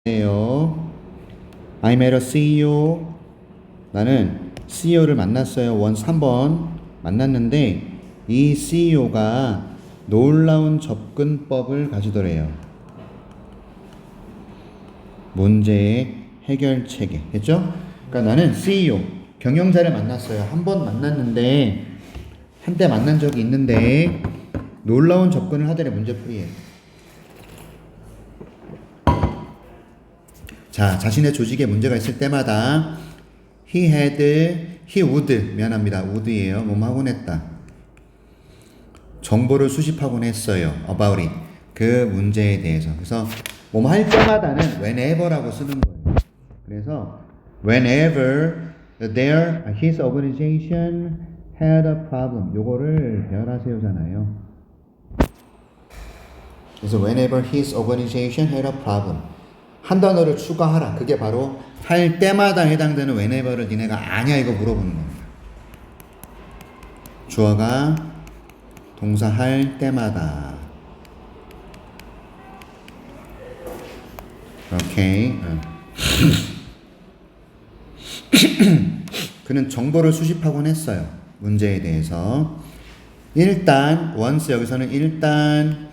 안녕하세요. I met a CEO. 나는 CEO를 만났어요. 원 3번 만났는데 이 CEO가 놀라운 접근법을 가지더래요. 문제의 해결책에. 했죠? 그러니까 나는 CEO, 경영자를 만났어요. 한 번 만났는데 한때 만난 적이 있는데 놀라운 접근을 하더래. 문제풀이에. 자, 자신의 조직에 문제가 있을 때마다 he would, 미안합니다. would이에요. 뭐뭐 하곤 했다. 정보를 수집하곤 했어요. about it. 그 문제에 대해서. 그래서 뭐뭐 할 때마다는 whenever라고 쓰는 거예요. 그래서 whenever his organization had a problem. 요거를 배열하세요잖아요. 그래서 whenever his organization had a problem. 한 단어를 추가하라. 그게 바로 할 때마다 해당되는 whenever를 니네가 아냐 이거 물어보는 겁니다. 주어가 동사 할 때마다. 오케이. 그는 정보를 수집하곤 했어요. 문제에 대해서. 일단 once 여기서는 일단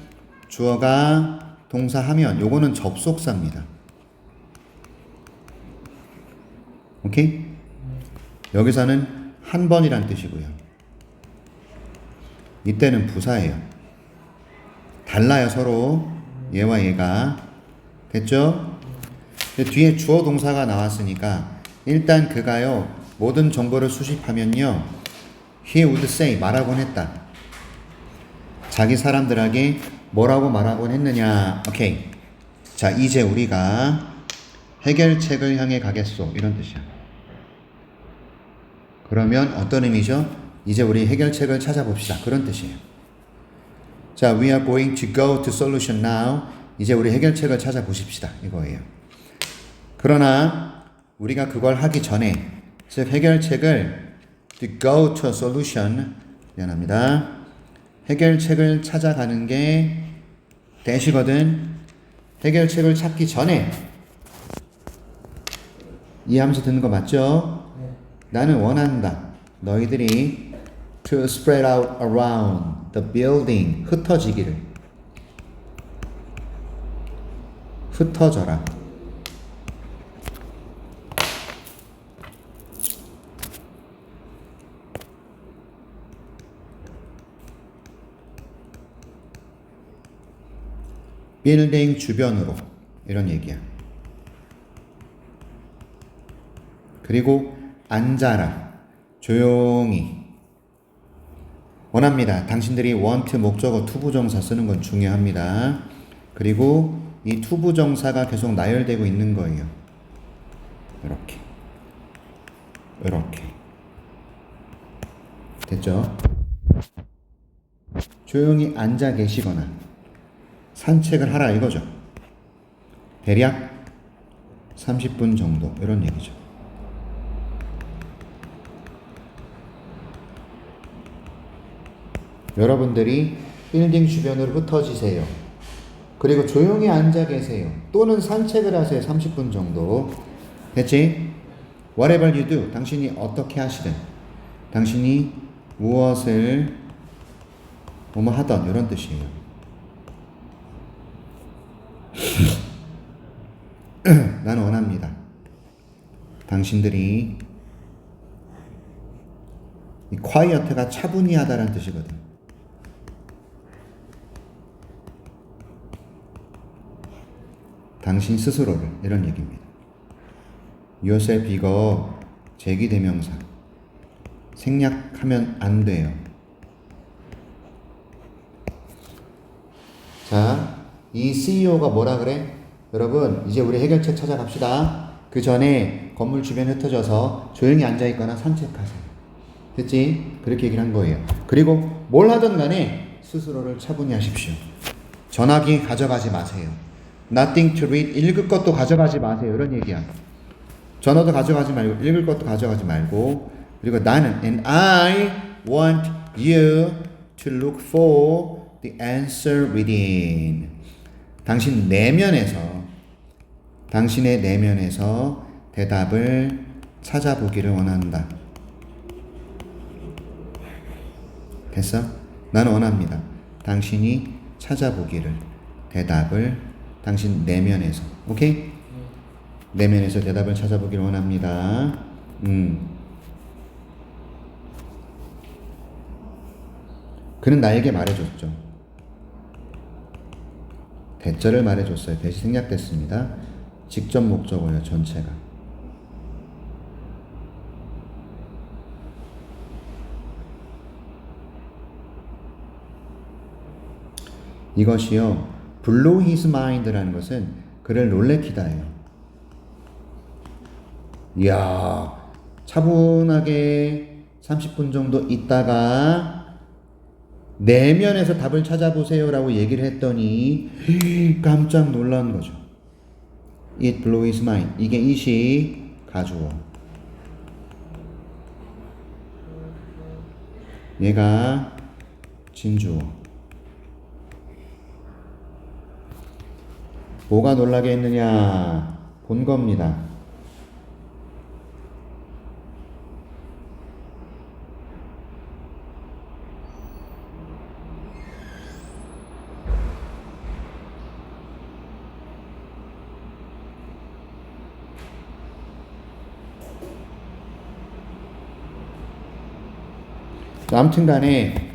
주어가 동사 하면 요거는 접속사입니다. 오케이? 여기서는 한 번이란 뜻이고요. 이때는 부사예요. 달라요, 서로. 얘와 얘가. 됐죠? 뒤에 주어 동사가 나왔으니까 일단 그가요, 모든 정보를 수집하면요, he would say, 말하곤 했다. 자기 사람들에게 뭐라고 말하곤 했느냐. 오케이. 자, 이제 우리가 해결책을 향해 가겠소. 이런 뜻이야. 그러면 어떤 의미죠? 이제 우리 해결책을 찾아봅시다. 그런 뜻이에요. 자, we are going to go to solution now. 이제 우리 해결책을 찾아보십시다. 이거예요. 그러나 우리가 그걸 하기 전에, 즉 해결책을 to go to a solution, 미안합니다. 해결책을 찾아가는 게 대시거든. 해결책을 찾기 전에 이해하면서 듣는 거 맞죠? 네. 나는 원한다. 너희들이 to spread out around the building, 흩어지기를. 흩어져라. 빌딩 주변으로. 이런 얘기야. 그리고 앉아라. 조용히. 원합니다. 당신들이 want 목적어 투부정사 쓰는 건 중요합니다. 그리고 이 투부정사가 계속 나열되고 있는 거예요. 이렇게. 이렇게. 됐죠? 조용히 앉아 계시거나 산책을 하라 이거죠. 대략 30분 정도 이런 얘기죠. 여러분들이 빌딩 주변으로 흩어지세요. 그리고 조용히 앉아 계세요. 또는 산책을 하세요. 30분 정도. 됐지? Whatever you do. 당신이 어떻게 하시든. 당신이 무엇을 뭐뭐 하던 이런 뜻이에요. 나는 원합니다. 당신들이 이 quiet가 차분히 하다라는 뜻이거든. 당신 스스로를 이런 얘기입니다. yourself 이거 제기대명사 생략하면 안 돼요. 자, 이 CEO가 뭐라 그래? 여러분 이제 우리 해결책 찾아갑시다. 그 전에 건물 주변 흩어져서 조용히 앉아있거나 산책하세요. 됐지? 그렇게 얘기를 한 거예요. 그리고 뭘 하든 간에 스스로를 차분히 하십시오. 전화기 가져가지 마세요. Nothing to read. 읽을 것도 가져가지 마세요. 이런 얘기야. 전화도 가져가지 말고 읽을 것도 가져가지 말고. 그리고 나는 and I want you to look for the answer within. 당신 내면에서 당신의 내면에서 대답을 찾아보기를 원한다. 됐어? 나는 원합니다. 당신이 찾아보기를, 대답을 당신 내면에서. 오케이? 내면에서 대답을 찾아보기를 원합니다. 그는 나에게 말해줬죠. 대절을 말해줬어요. 대시 생략됐습니다. 직접 목적어예요. 전체가. 이것이요. blow his mind라는 것은 그를 놀래키다예요. 이야, 차분하게 30분 정도 있다가 내면에서 답을 찾아보세요 라고 얘기를 했더니 깜짝 놀란 거죠. It blew his mind. 이게 it이 가주어. 얘가 진주어. 뭐가 놀라게 했느냐? 본 겁니다. 아무튼 간에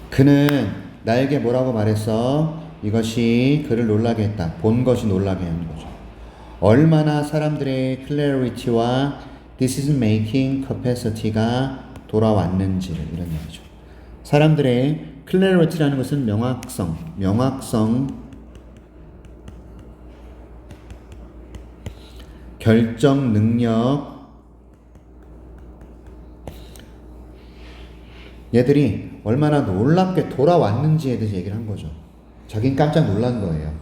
그는 나에게 뭐라고 말했어? 이것이 그를 놀라게 했다. 본 것이 놀라게 한 거죠. 얼마나 사람들의 clarity와 decision making capacity가 돌아왔는지를, 이런 얘기죠. 사람들의 clarity라는 것은 명확성, 결정 능력, 얘들이 얼마나 놀랍게 돌아왔는지에 대해서 얘기를 한 거죠. 자긴 깜짝 놀란 거예요.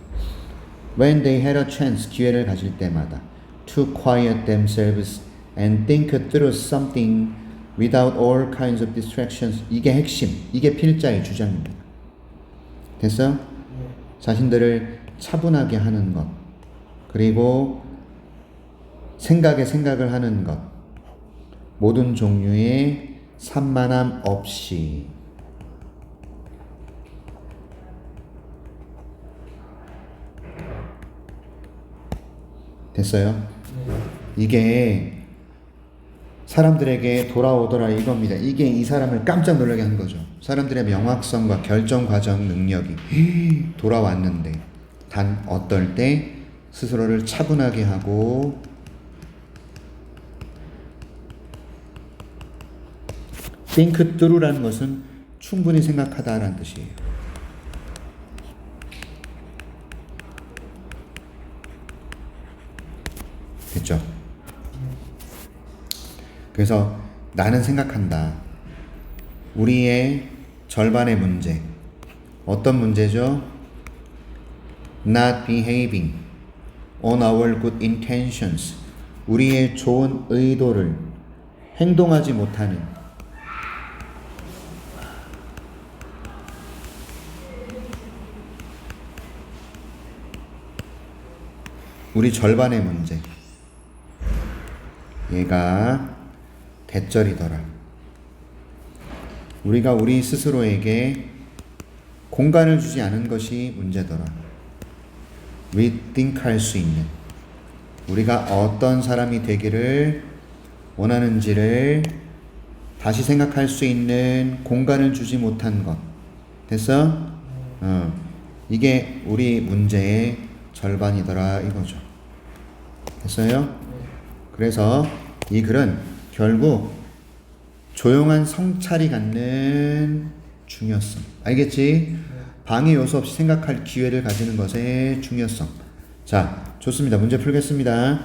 When they had a chance, 기회를 가질 때마다 to quiet themselves and think through something without all kinds of distractions. 이게 핵심, 이게 필자의 주장입니다. 됐어? 자신들을 차분하게 하는 것, 그리고 생각을 하는 것, 모든 종류의 산만함 없이. 됐어요? 이게 사람들에게 돌아오더라 이겁니다. 이게 이 사람을 깜짝 놀라게 한 거죠. 사람들의 명확성과 결정 과정 능력이 돌아왔는데, 단 어떨 때 스스로를 차분하게 하고 think through라는 것은 충분히 생각하다라는 뜻이에요. 됐죠? 그래서 나는 생각한다. 우리의 절반의 문제. 어떤 문제죠? Not behaving on our good intentions. 우리의 좋은 의도를 행동하지 못하는, 우리 절반의 문제. 얘가 대절이더라. 우리가 우리 스스로에게 공간을 주지 않은 것이 문제더라. 리띵크할 수 있는, 우리가 어떤 사람이 되기를 원하는지를 다시 생각할 수 있는 공간을 주지 못한 것. 됐어? 이게 우리 문제의 절반이더라 이거죠. 됐어요? 그래서 이 글은 결국 조용한 성찰이 갖는 중요성. 알겠지? 방해 요소 없이 생각할 기회를 가지는 것의 중요성. 자, 좋습니다. 문제 풀겠습니다.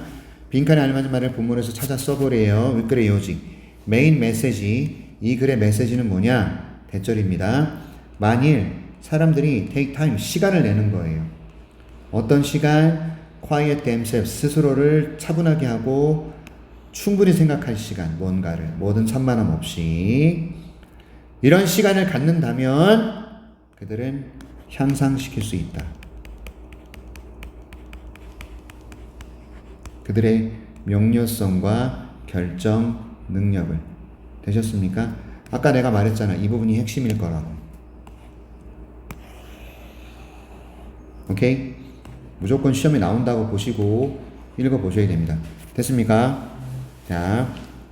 빈칸에 알맞은 말을 본문에서 찾아 써보래요. 윗글의 요지. 메인 메시지. 이 글의 메시지는 뭐냐? 대절입니다. 만일 사람들이 take time, 시간을 내는 거예요. 어떤 시간? quiet themselves, 스스로를 차분하게 하고 충분히 생각할 시간, 뭔가를, 모든 산만함 없이 이런 시간을 갖는다면 그들은 향상시킬 수 있다. 그들의 명료성과 결정 능력을. 되셨습니까? 아까 내가 말했잖아. 이 부분이 핵심일 거라고. 오케이? 무조건 시험에 나온다고 보시고 읽어보셔야 됩니다. 됐습니까? 자,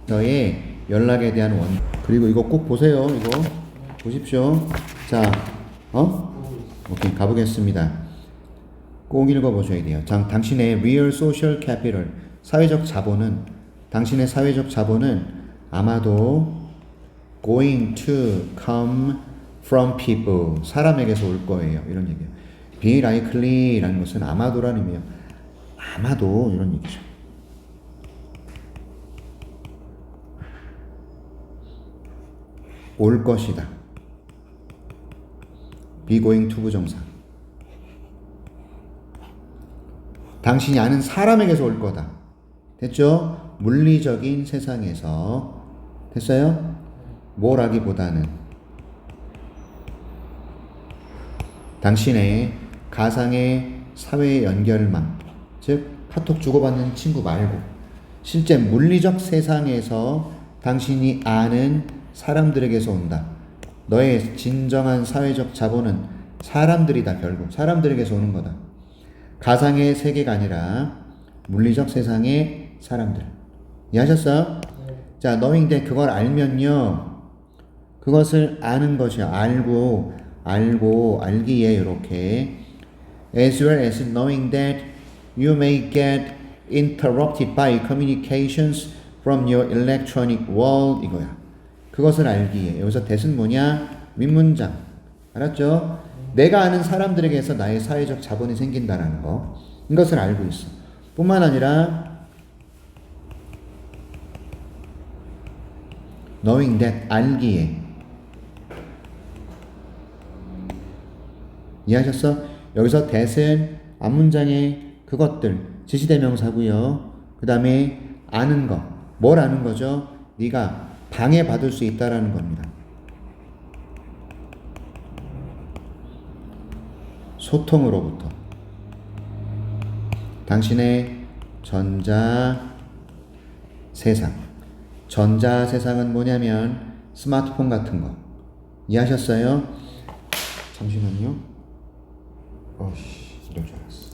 너의 연락에 대한 그리고 이거 꼭 보세요. 이거 보십시오. 자, 오케이, 가보겠습니다. 꼭 읽어보셔야 돼요. 당신의 real social capital, 사회적 자본은, 당신의 사회적 자본은 아마도 going to come from people, 사람에게서 올 거예요. 이런 얘기예요. be likely라는 것은 아마도라는 의미예요. 아마도 이런 얘기죠. 올 것이다. be going to 부정사. 당신이 아는 사람에게서 올 거다. 됐죠? 물리적인 세상에서. 됐어요? 뭐라기보다는 당신의 가상의 사회 연결망, 즉 카톡 주고받는 친구 말고 실제 물리적 세상에서 당신이 아는 사람들에게서 온다. 너의 진정한 사회적 자본은 사람들이다. 결국 사람들에게서 오는 거다. 가상의 세계가 아니라 물리적 세상의 사람들. 이해하셨어요? 자, knowing that, 그걸 알면요, 그것을 아는 것이야. 알기에 이렇게 as well as knowing that you may get interrupted by communications from your electronic world, 이거야. 그것을 알기에. 여기서 that은 뭐냐? 윗문장. 알았죠? 내가 아는 사람들에게서 나의 사회적 자본이 생긴다라는 거. 이것을 알고 있어. 뿐만 아니라 knowing that, 알기에. 이해하셨어? 여기서 that은 앞문장의 그것들, 지시대명사고요. 그 다음에 아는 거. 뭘 아는 거죠? 네가 방해받을 수 있다라는 겁니다. 소통으로부터. 당신의 전자 세상. 전자 세상은 뭐냐면 스마트폰 같은 거. 이해하셨어요? 잠시만요. 이럴 줄 알았어.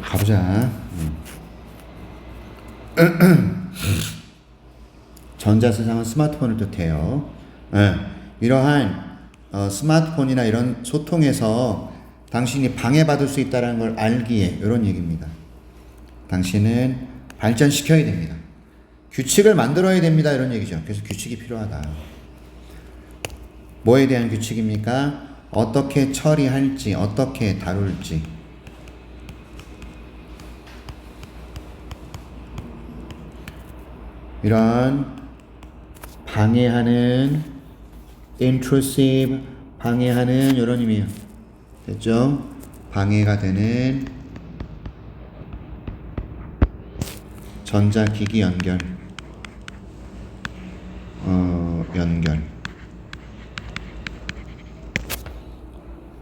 가보자. 전자세상은 스마트폰을 뜻해요. 이러한 스마트폰이나 이런 소통에서 당신이 방해받을 수 있다는 걸 알기에, 이런 얘기입니다. 당신은 발전시켜야 됩니다. 규칙을 만들어야 됩니다. 이런 얘기죠. 그래서 규칙이 필요하다. 뭐에 대한 규칙입니까? 어떻게 처리할지, 어떻게 다룰지. 이런 방해하는, intrusive, 방해하는, 이런 의미예요. 됐죠? 방해가 되는 전자기기 연결. 연결.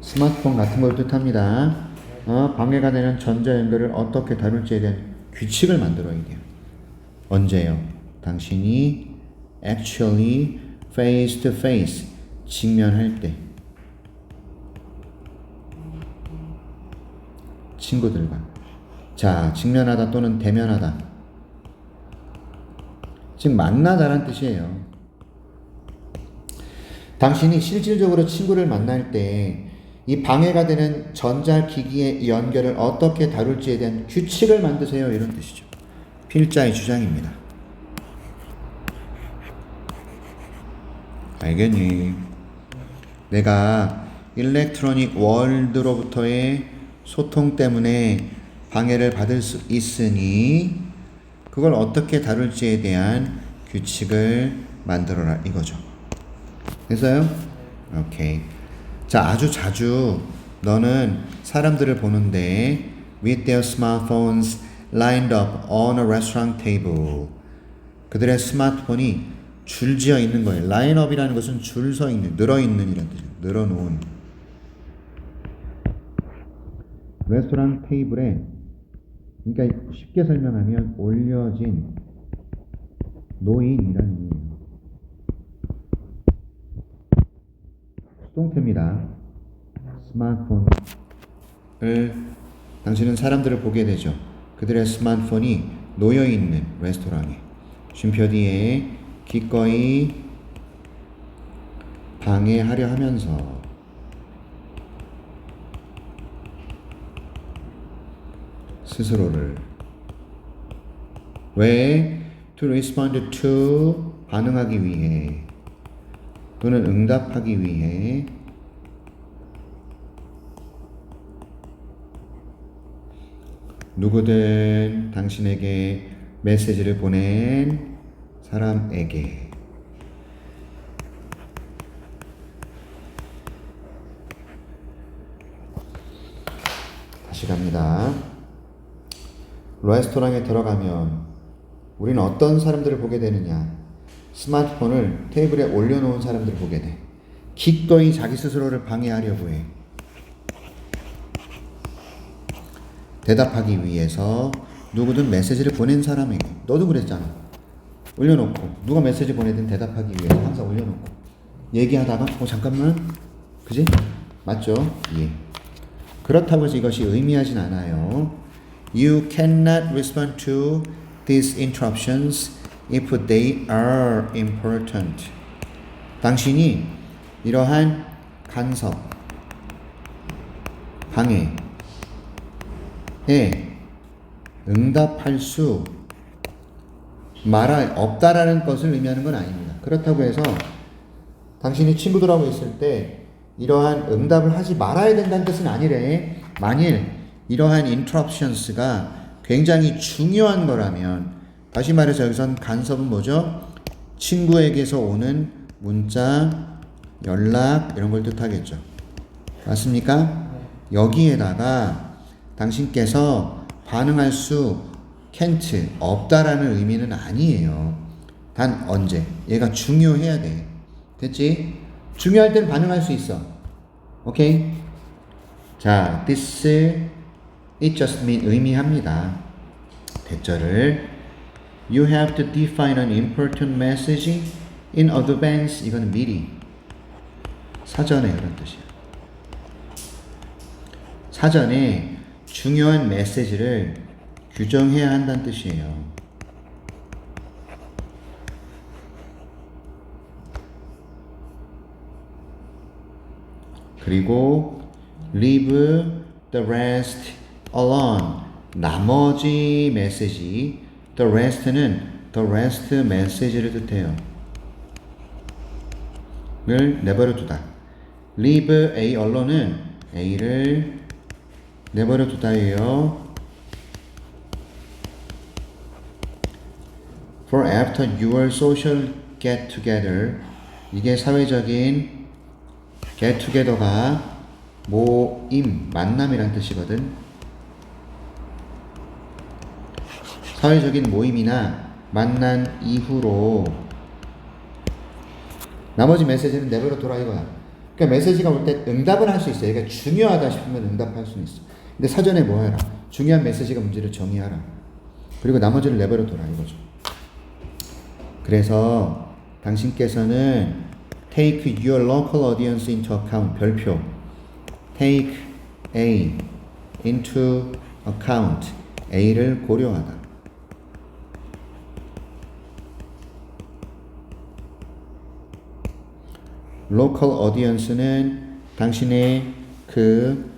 스마트폰 같은 걸 뜻합니다. 방해가 되는 전자 연결을 어떻게 다룰지에 대한 규칙을 만들어야 돼요. 언제요? 당신이 actually face to face, 직면할 때, 친구들과. 자, 직면하다 또는 대면하다. 즉 만나다란 뜻이에요. 당신이 실질적으로 친구를 만날 때 이 방해가 되는 전자기기의 연결을 어떻게 다룰지에 대한 규칙을 만드세요. 이런 뜻이죠. 필자의 주장입니다. 알겠니? 내가 일렉트로닉 월드로부터의 소통 때문에 방해를 받을 수 있으니 그걸 어떻게 다룰지에 대한 규칙을 만들어라 이거죠. 됐어요? 오케이. 자, 아주 자주 너는 사람들을 보는데 with their smartphones lined up on a restaurant table. 그들의 스마트폰이 줄지어 있는 거예요. 라인업이라는 것은 줄 서 있는, 늘어 있는 이란 뜻이에요. 늘어놓은. 레스토랑 테이블에, 그러니까 쉽게 설명하면 올려진 노인이라는 의미예요. 수동태입니다. 스마트폰을 당신은 사람들을 보게 되죠. 그들의 스마트폰이 놓여있는 레스토랑에 쉼표 뒤에 기꺼이 방해하려 하면서 스스로를 왜 to respond to 반응하기 위해 또는 응답하기 위해 누구든 당신에게 메시지를 보낸 사람에게 다시 갑니다. 레스토랑에 들어가면 우리는 어떤 사람들을 보게 되느냐? 스마트폰을 테이블에 올려놓은 사람들을 보게 돼. 기꺼이 자기 스스로를 방해하려고 해. 대답하기 위해서 누구든 메시지를 보낸 사람에게. 너도 그랬잖아. 올려놓고 누가 메시지 보내든 대답하기 위해서 항상 올려놓고 얘기하다가 잠깐만, 그지? 맞죠? 예. 그렇다고 해서 이것이 의미하진 않아요. You cannot respond to these interruptions if they are important. 당신이 이러한 간섭, 방해에 응답할 수 없다라는 것을 의미하는 건 아닙니다. 그렇다고 해서 당신이 친구들하고 있을 때 이러한 응답을 하지 말아야 된다는 뜻은 아니래. 만일 이러한 interruptions가 굉장히 중요한 거라면, 다시 말해서 여기선 간섭은 뭐죠? 친구에게서 오는 문자, 연락 이런 걸 뜻하겠죠. 맞습니까? 여기에다가 당신께서 반응할 수 can't, 없다라는 의미는 아니에요. 단 언제? 얘가 중요해야 돼. 됐지? 중요할 때는 반응할 수 있어. 오케이? 자, this, it just mean 의미합니다. 대절을 You have to define an important message in advance. 이건 미리, 사전에 그런 뜻이야. 사전에 중요한 메시지를 규정해야 한다는 뜻이에요. 그리고 leave the rest alone. 나머지 메시지, the rest는 the rest message를 뜻해요. 를 내버려 두다. leave A alone은 A를 내버려 두다예요. For after your social get together. 이게 사회적인 get together가 모임, 만남이란 뜻이거든. 사회적인 모임이나 만난 이후로 나머지 메시지는 내버려 둬라 이거야. 그러니까 메시지가 올 때 응답을 할 수 있어. 얘가 중요하다 싶으면 응답할 수는 있어. 근데 사전에 뭐 해라? 중요한 메시지가 문제를 정의하라. 그리고 나머지를 내버려 둬라 이거죠. 그래서 당신께서는 take your local audience into account. 별표. take A into account. A를 고려하다. local audience는 당신의 그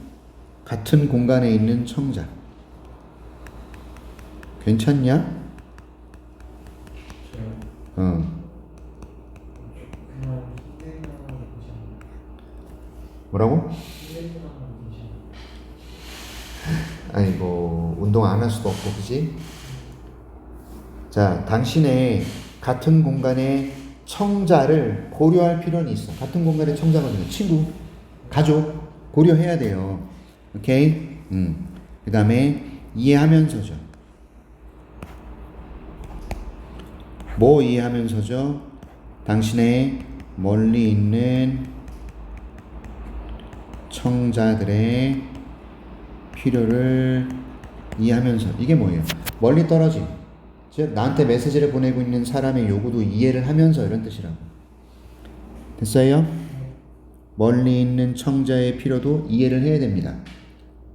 같은 공간에 있는 청자. 괜찮냐? 뭐라고? 아이고, 운동 안 할 수도 없고, 그지? 자, 당신의 같은 공간에 청자를 고려할 필요는 있어. 같은 공간에 청자가 있는 친구, 가족 고려해야 돼요. 오케이? 그 다음에 이해하면서죠. 뭐 이해하면서죠? 당신의 멀리 있는 청자들의 필요를 이해하면서. 이게 뭐예요? 멀리 떨어진, 즉 나한테 메시지를 보내고 있는 사람의 요구도 이해를 하면서, 이런 뜻이라고. 됐어요? 멀리 있는 청자의 필요도 이해를 해야 됩니다.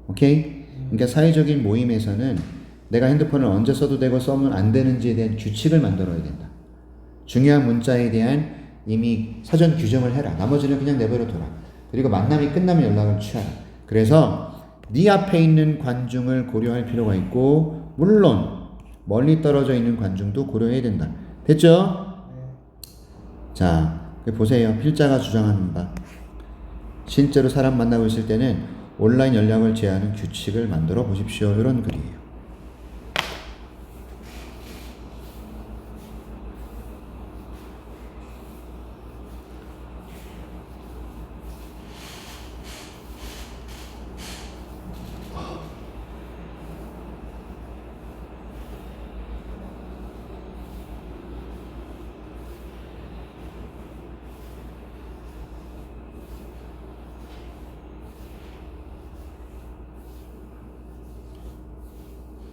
오케이? 그러니까 사회적인 모임에서는 내가 핸드폰을 언제 써도 되고 써면 안 되는지에 대한 규칙을 만들어야 된다. 중요한 문자에 대한 이미 사전 규정을 해라. 나머지는 그냥 내버려 둬라. 그리고 만남이 끝나면 연락을 취하라. 그래서 네 앞에 있는 관중을 고려할 필요가 있고, 물론 멀리 떨어져 있는 관중도 고려해야 된다. 됐죠? 자, 보세요. 필자가 주장하는 바. 실제로 사람 만나고 있을 때는 온라인 연락을 제한하는 규칙을 만들어 보십시오. 이런 글이에요.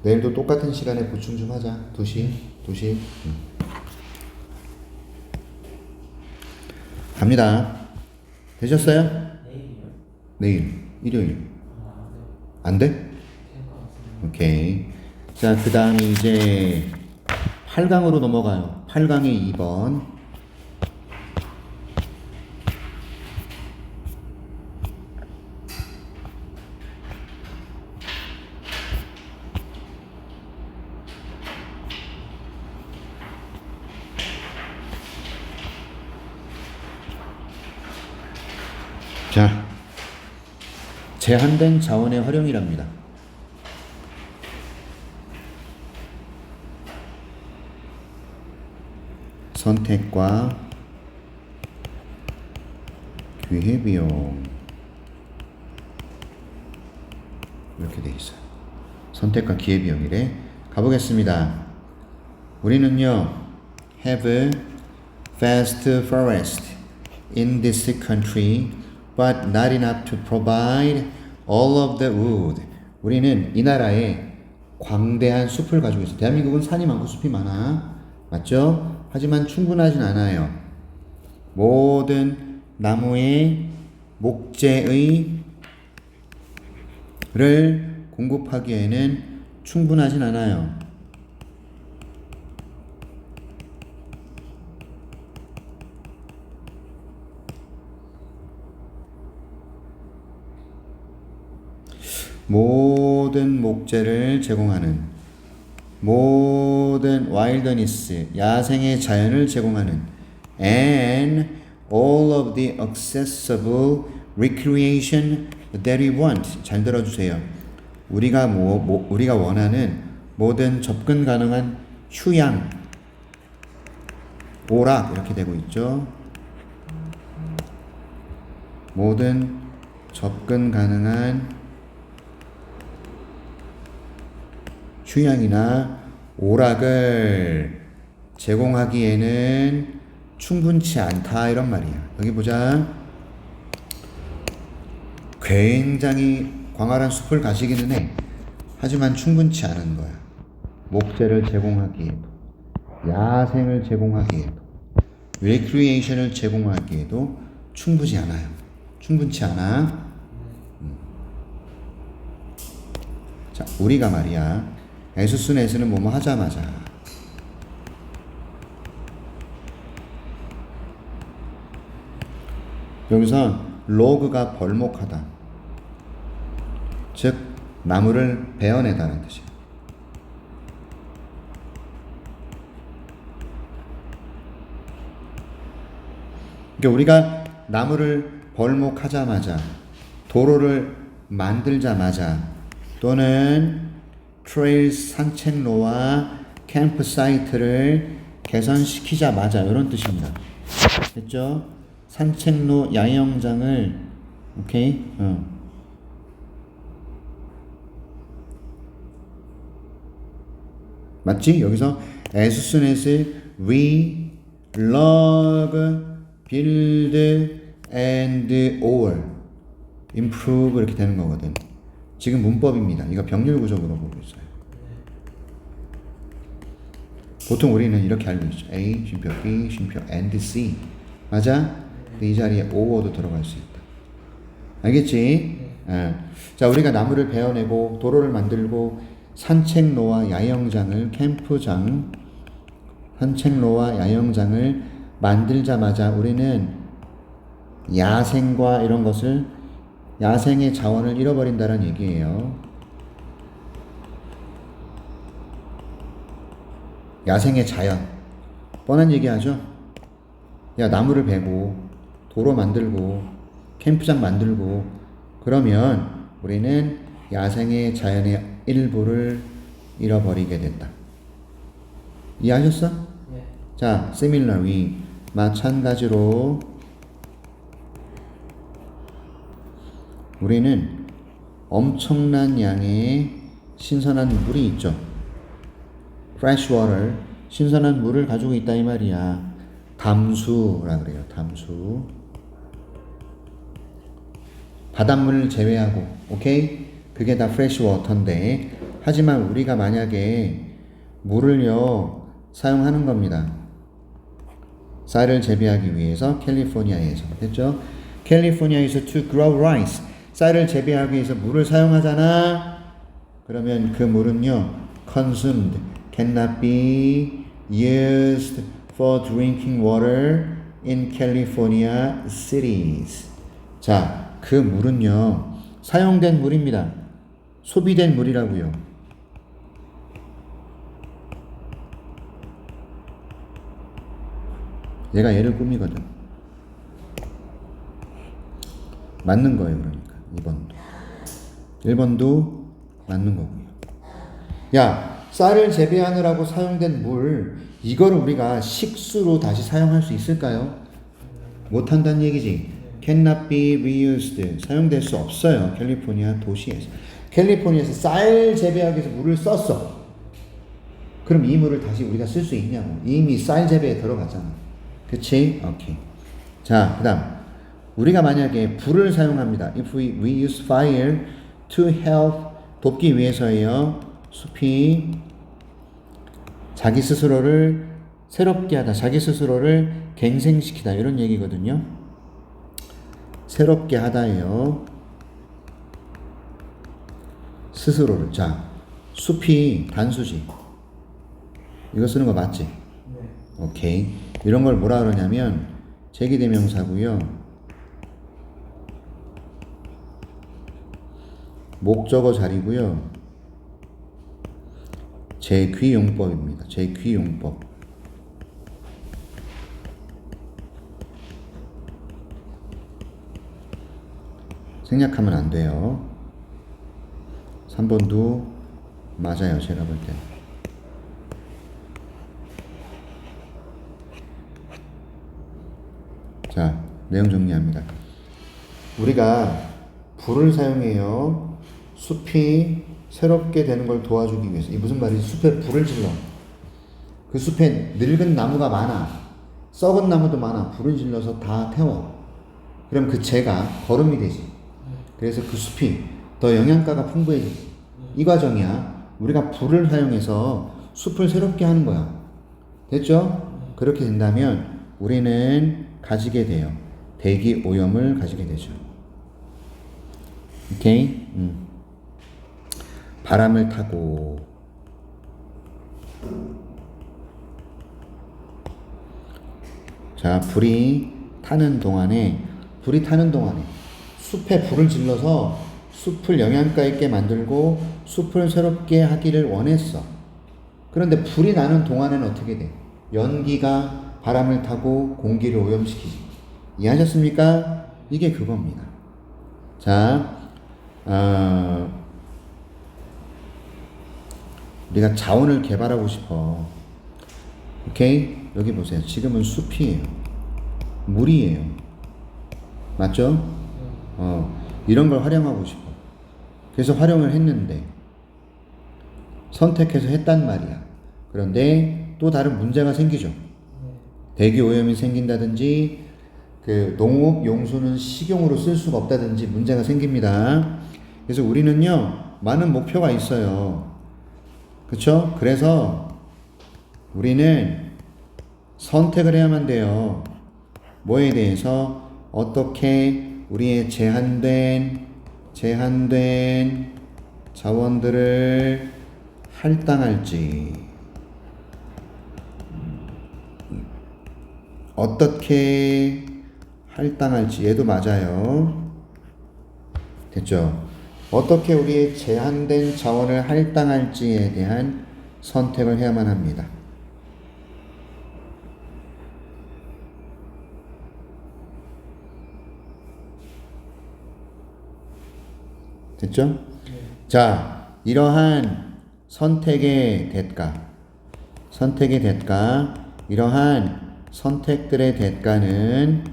내일도 똑같은 시간에 보충 좀 하자. 2시. 갑니다. 되셨어요? 내일이요? 내일, 일요일. 안 돼? 오케이. 자, 그 다음에 이제 8강으로 넘어가요. 8강의 2번. 자, 제한된 자원의 활용이랍니다. 선택과 기회비용, 이렇게 돼 있어요. 선택과 기회비용이래. 가보겠습니다. 우리는요, have vast forest in this country, but not enough to provide all of the wood. 우리는 이 나라에 광대한 숲을 가지고 있어요. 대한민국은 산이 많고 숲이 많아. 맞죠? 하지만 충분하진 않아요. 모든 나무의 목재의 를 공급하기에는 충분하진 않아요. 모든 목재를 제공하는, 모든 와일더니스, 야생의 자연을 제공하는, and all of the accessible recreation that we want. 잘 들어주세요. 우리가 우리가 원하는 모든 접근 가능한 휴양, 오락, 이렇게 되고 있죠. 모든 접근 가능한 휴양이나 오락을 제공하기에는 충분치 않다, 이런 말이야. 여기 보자. 굉장히 광활한 숲을 가시기는 해. 하지만 충분치 않은 거야. 목재를 제공하기에도, 야생을 제공하기에도, 레크리에이션을 제공하기에도 충분치 않아요. 충분치 않아. 자, 우리가 말이야, 에수스넷에는 뭐뭐 하자마자 여기서 로그가 벌목하다, 즉 나무를 베어내다는 뜻이에요. 그러니까 우리가 나무를 벌목하자마자, 도로를 만들자마자, 또는 트레일 산책로와 캠프 사이트를 개선시키자마자 이런 뜻입니다. 됐죠? 산책로 야영장을 오케이? 맞지? 여기서 as soon as we log, build and or improve 이렇게 되는 거거든. 지금 문법입니다. 이거 병렬 구조로 보고 있어요. 보통 우리는 이렇게 알고 있죠. A, 쉼표 B, 쉼표 and C. 맞아? 이 자리에 O도 들어갈 수 있다. 알겠지? 자, 우리가 나무를 베어내고 도로를 만들고 산책로와 야영장을 캠프장, 산책로와 야영장을 만들자마자 우리는 야생과 이런 것을 야생의 자원을 잃어버린다는 얘기예요. 야생의 자연. 뻔한 얘기하죠? 야, 나무를 베고 도로 만들고 캠프장 만들고 그러면 우리는 야생의 자연의 일부를 잃어버리게 된다. 이해하셨어? 네. 자, similarly 마찬가지로 우리는 엄청난 양의 신선한 물이 있죠. fresh water, 신선한 물을 가지고 있다 이 말이야. 담수라 그래요. 담수. 바닷물을 제외하고, 오케이? 그게 다 fresh water인데, 하지만 우리가 만약에 물을요 사용하는 겁니다. 쌀을 재배하기 위해서 캘리포니아에서, 됐죠? 캘리포니아에서 to grow rice, 쌀을 재배하기 위해서 물을 사용하잖아. 그러면 그 물은요 consumed, cannot be used for drinking water in California cities. 자, 그 물은요 사용된 물입니다. 소비된 물이라고요. 얘가 얘를 꾸미거든. 맞는 거예요. 그러니까 2번도 1번도 맞는 거고요. 야, 쌀을 재배하느라고 사용된 물, 이거를 우리가 식수로 다시 사용할 수 있을까요? 못한다는 얘기지. cannot be reused, 사용될 수 없어요. 캘리포니아 도시에서. 캘리포니아에서 쌀 재배하기 위해서 물을 썼어. 그럼 이 물을 다시 우리가 쓸 수 있냐고. 이미 쌀 재배에 들어가잖아. 그치? 오케이. 자, 그 다음 우리가 만약에 불을 사용합니다. If we use fire to help, 돕기 위해서예요. 숲이 자기 스스로를 새롭게 하다, 자기 스스로를 갱생시키다 이런 얘기거든요. 새롭게 하다예요. 스스로를. 자, 숲이 단수지. 이거 쓰는 거 맞지? 네. 오케이. 이런 걸 뭐라 그러냐면 제기대명사고요. 목적어 자리고요. 제귀용법입니다. 제귀용법. 생략하면 안 돼요. 3번도 맞아요. 제가 볼 때. 자, 내용 정리합니다. 우리가 불을 사용해요. 숲이 새롭게 되는 걸 도와주기 위해서. 이 무슨 말이지? 숲에 불을 질러. 그 숲에 늙은 나무가 많아. 썩은 나무도 많아. 불을 질러서 다 태워. 그럼 그 재가 거름이 되지. 그래서 그 숲이 더 영양가가 풍부해지지. 이 과정이야. 우리가 불을 사용해서 숲을 새롭게 하는 거야. 됐죠? 그렇게 된다면 우리는 가지게 돼요. 대기 오염을 가지게 되죠. 오케이? 바람을 타고 자, 불이 타는 동안에 숲에 불을 질러서 숲을 영양가 있게 만들고 숲을 새롭게 하기를 원했어. 그런데 불이 나는 동안에는 어떻게 돼? 연기가 바람을 타고 공기를 오염시키지. 이해하셨습니까? 이게 그겁니다. 자, 우리가 자원을 개발하고 싶어. 오케이? 여기 보세요. 지금은 숲이에요. 물이에요. 맞죠? 이런 걸 활용하고 싶어. 그래서 활용을 했는데 선택해서 했단 말이야. 그런데 또 다른 문제가 생기죠. 대기 오염이 생긴다든지 그 농업 용수는 식용으로 쓸 수가 없다든지 문제가 생깁니다. 그래서 우리는요 많은 목표가 있어요. 그쵸? 그래서 우리는 선택을 해야만 돼요. 뭐에 대해서 어떻게 우리의 제한된 자원들을 할당할지, 어떻게 할당할지. 얘도 맞아요. 됐죠? 어떻게 우리의 제한된 자원을 할당할지에 대한 선택을 해야만 합니다. 됐죠? 네. 자, 이러한 선택의 대가, 이러한 선택들의 대가는,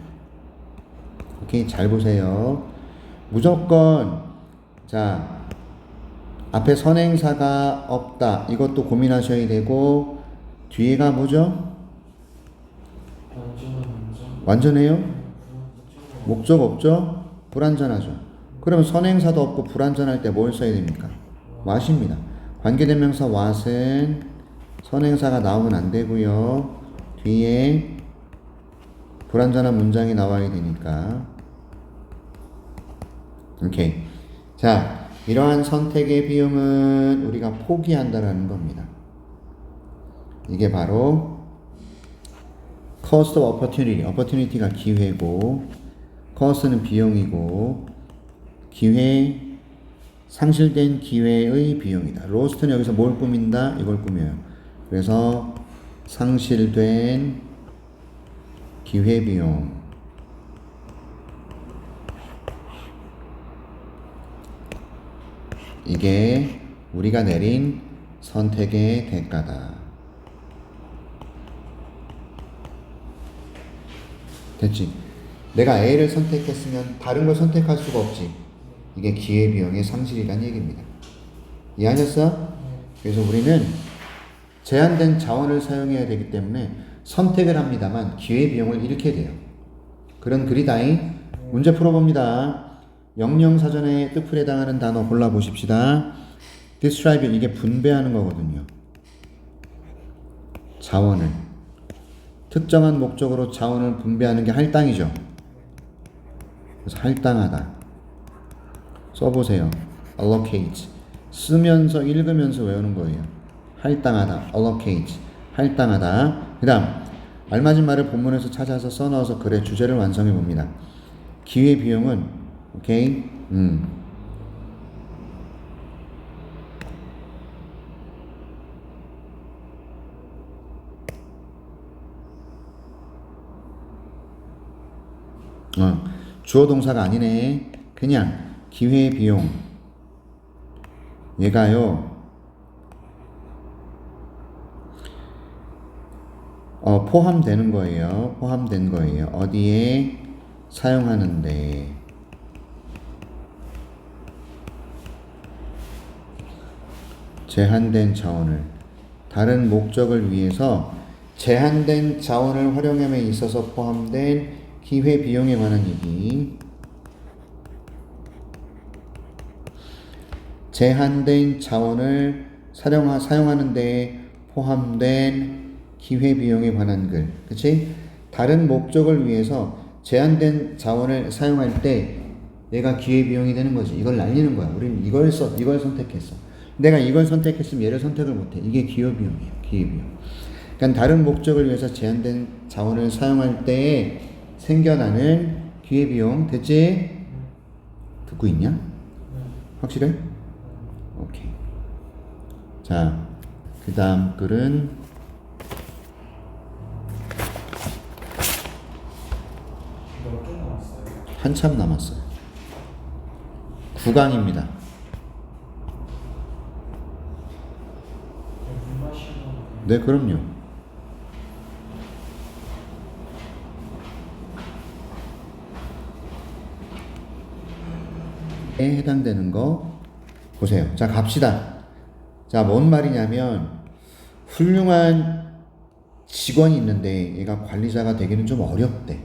오케이, 잘 보세요. 무조건, 자, 앞에 선행사가 없다. 이것도 고민하셔야 되고, 뒤에가 뭐죠? 완전해요? 목적 없죠? 불완전하죠? 그러면 선행사도 없고 불완전할 때 뭘 써야 됩니까? what입니다. 관계대명사 what은 선행사가 나오면 안 되고요. 뒤에 불완전한 문장이 나와야 되니까. 오케이. 자, 이러한 선택의 비용은 우리가 포기한다라는 겁니다. 이게 바로 cost of opportunity. opportunity가 기회고, cost는 비용이고, 상실된 기회의 비용이다. lost는 여기서 뭘 꾸민다? 이걸 꾸며요. 그래서 상실된 기회 비용. 이게 우리가 내린 선택의 대가다. 됐지? 내가 A를 선택했으면 다른 걸 선택할 수가 없지. 이게 기회비용의 상실이라는 얘기입니다. 이해하셨어? 그래서 우리는 제한된 자원을 사용해야 되기 때문에 선택을 합니다만 기회비용을 잃게 돼요. 그런 글이다잉. 문제 풀어봅니다. 영영사전에 뜻풀에 해당하는 단어 골라보십시다. distribute, 이게 분배하는 거거든요. 자원을. 특정한 목적으로 자원을 분배하는 게 할당이죠. 그래서 할당하다. 써보세요. allocate. 쓰면서 읽으면서 외우는 거예요. 할당하다. allocate. 할당하다. 그 다음 알맞은 말을 본문에서 찾아서 써넣어서 글의 주제를 완성해 봅니다. 기회비용은 오케이. 주어 동사가 아니네. 그냥 기회비용. 얘가요. 포함되는 거예요. 포함된 거예요. 어디에 사용하는데. 제한된 자원을 다른 목적을 위해서 제한된 자원을 활용함에 있어서 포함된 기회비용에 관한 얘기. 제한된 자원을 사용하는 데 포함된 기회비용에 관한 글. 그치? 다른 목적을 위해서 제한된 자원을 사용할 때 얘가 기회비용이 되는 거지. 이걸 날리는 거야. 우리는 이걸 선택했어. 내가 이걸 선택했으면 얘를 선택을 못해. 이게 기회비용이에요. 기회비용. 그러니까 다른 목적을 위해서 제한된 자원을 사용할 때 생겨나는 기회비용. 됐지? 듣고 있냐? 확실해? 오케이. 자, 그 다음 글은 한참 남았어요. 9강입니다. 네, 그럼요. 해당되는 거 보세요. 자, 갑시다. 자, 뭔 말이냐면 훌륭한 직원이 있는데 얘가 관리자가 되기는 좀 어렵대.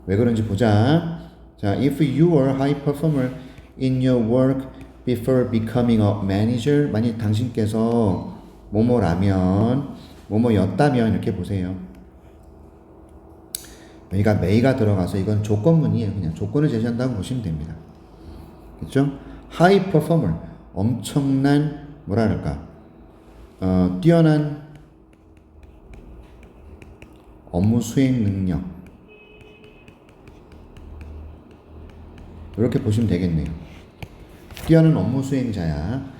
왜 그런지 보자. 자, if you were a high performer in your work before becoming a manager, 만약 당신께서 뭐뭐라면 뭐뭐였다면 이렇게 보세요. 여기가 may가 들어가서 이건 조건문이에요. 그냥 조건을 제시한다고 보시면 됩니다. 그렇죠? high performer, 엄청난 뭐라 그럴까? 뛰어난 업무 수행 능력, 이렇게 보시면 되겠네요. 뛰어난 업무 수행자야.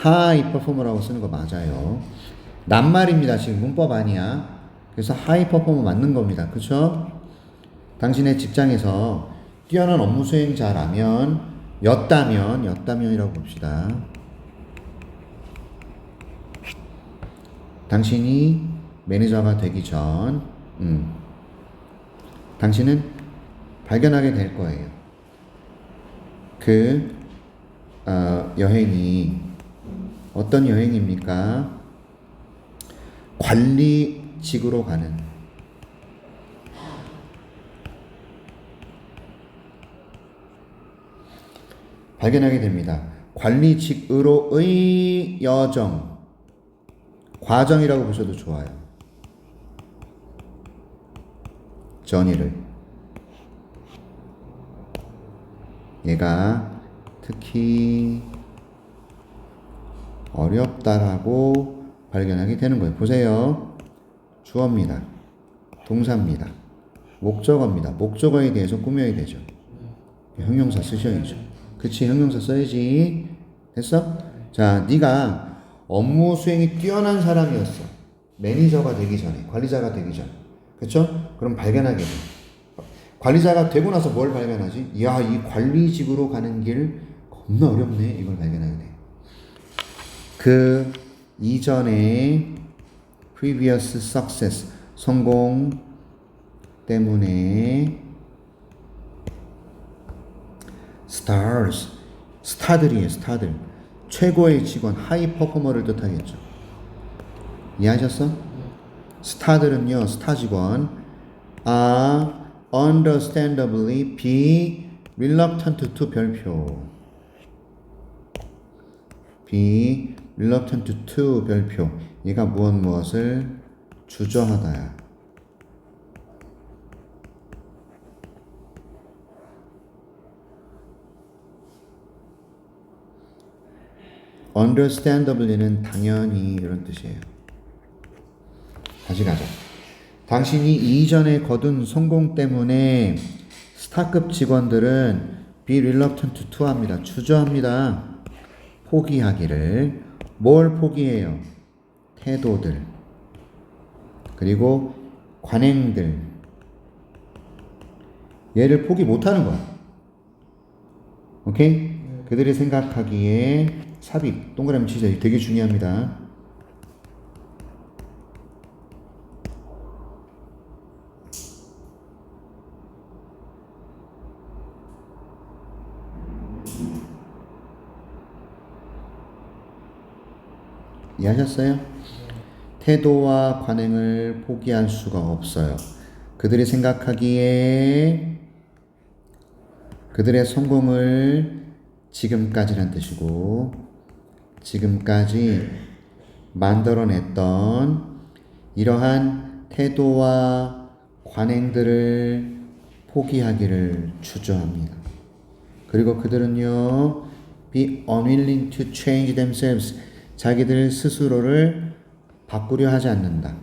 high performer라고 쓰는 거 맞아요. 낱말입니다. 지금 문법 아니야. 그래서 high performer 맞는 겁니다. 그렇죠? 당신의 직장에서 뛰어난 업무 수행자라면 였다면이라고 봅시다. 당신이 매니저가 되기 전 당신은 발견하게 될 거예요. 그 여행이 어떤 여행입니까? 관리직으로 가는, 발견하게 됩니다. 관리직으로의 여정, 과정이라고 보셔도 좋아요. 전이를. 얘가 특히 어렵다라고 발견하게 되는 거예요. 보세요. 주어입니다. 동사입니다. 목적어입니다. 목적어에 대해서 꾸며야 되죠. 형용사 쓰셔야죠. 그치, 형용사 써야지. 됐어? 자, 네가 업무 수행이 뛰어난 사람이었어. 매니저가 되기 전에, 관리자가 되기 전에. 그쵸? 그럼 발견하게 돼. 관리자가 되고 나서 뭘 발견하지? 이야, 이 관리직으로 가는 길 겁나 어렵네. 이걸 발견하게 돼. 그 이전에 previous success, 성공 때문에 stars, 스타들이에요. 스타들. 최고의 직원, 하이 퍼포머를 뜻하겠죠. 이해하셨어? 스타들은요, 스타 직원 are understandably be reluctant to 별표. be reluctant to 별표. 얘가 무엇을 주저하다야. understandably는 당연히 이런 뜻이에요. 다시 가자. 당신이 이전에 거둔 성공 때문에 스타급 직원들은 be reluctant to 합니다. 주저합니다. 포기하기를. 뭘 포기해요? 태도들. 그리고 관행들. 얘를 포기 못하는 거야. 오케이? 그들이 생각하기에 삽입, 동그라미 치세요. 되게 중요합니다. 이해하셨어요? 태도와 관행을 포기할 수가 없어요. 그들이 생각하기에 그들의 성공을 지금까지란 뜻이고, 지금까지 만들어냈던 이러한 태도와 관행들을 포기하기를 주저합니다. 그리고 그들은요, be unwilling to change themselves, 자기들 스스로를 바꾸려 하지 않는다.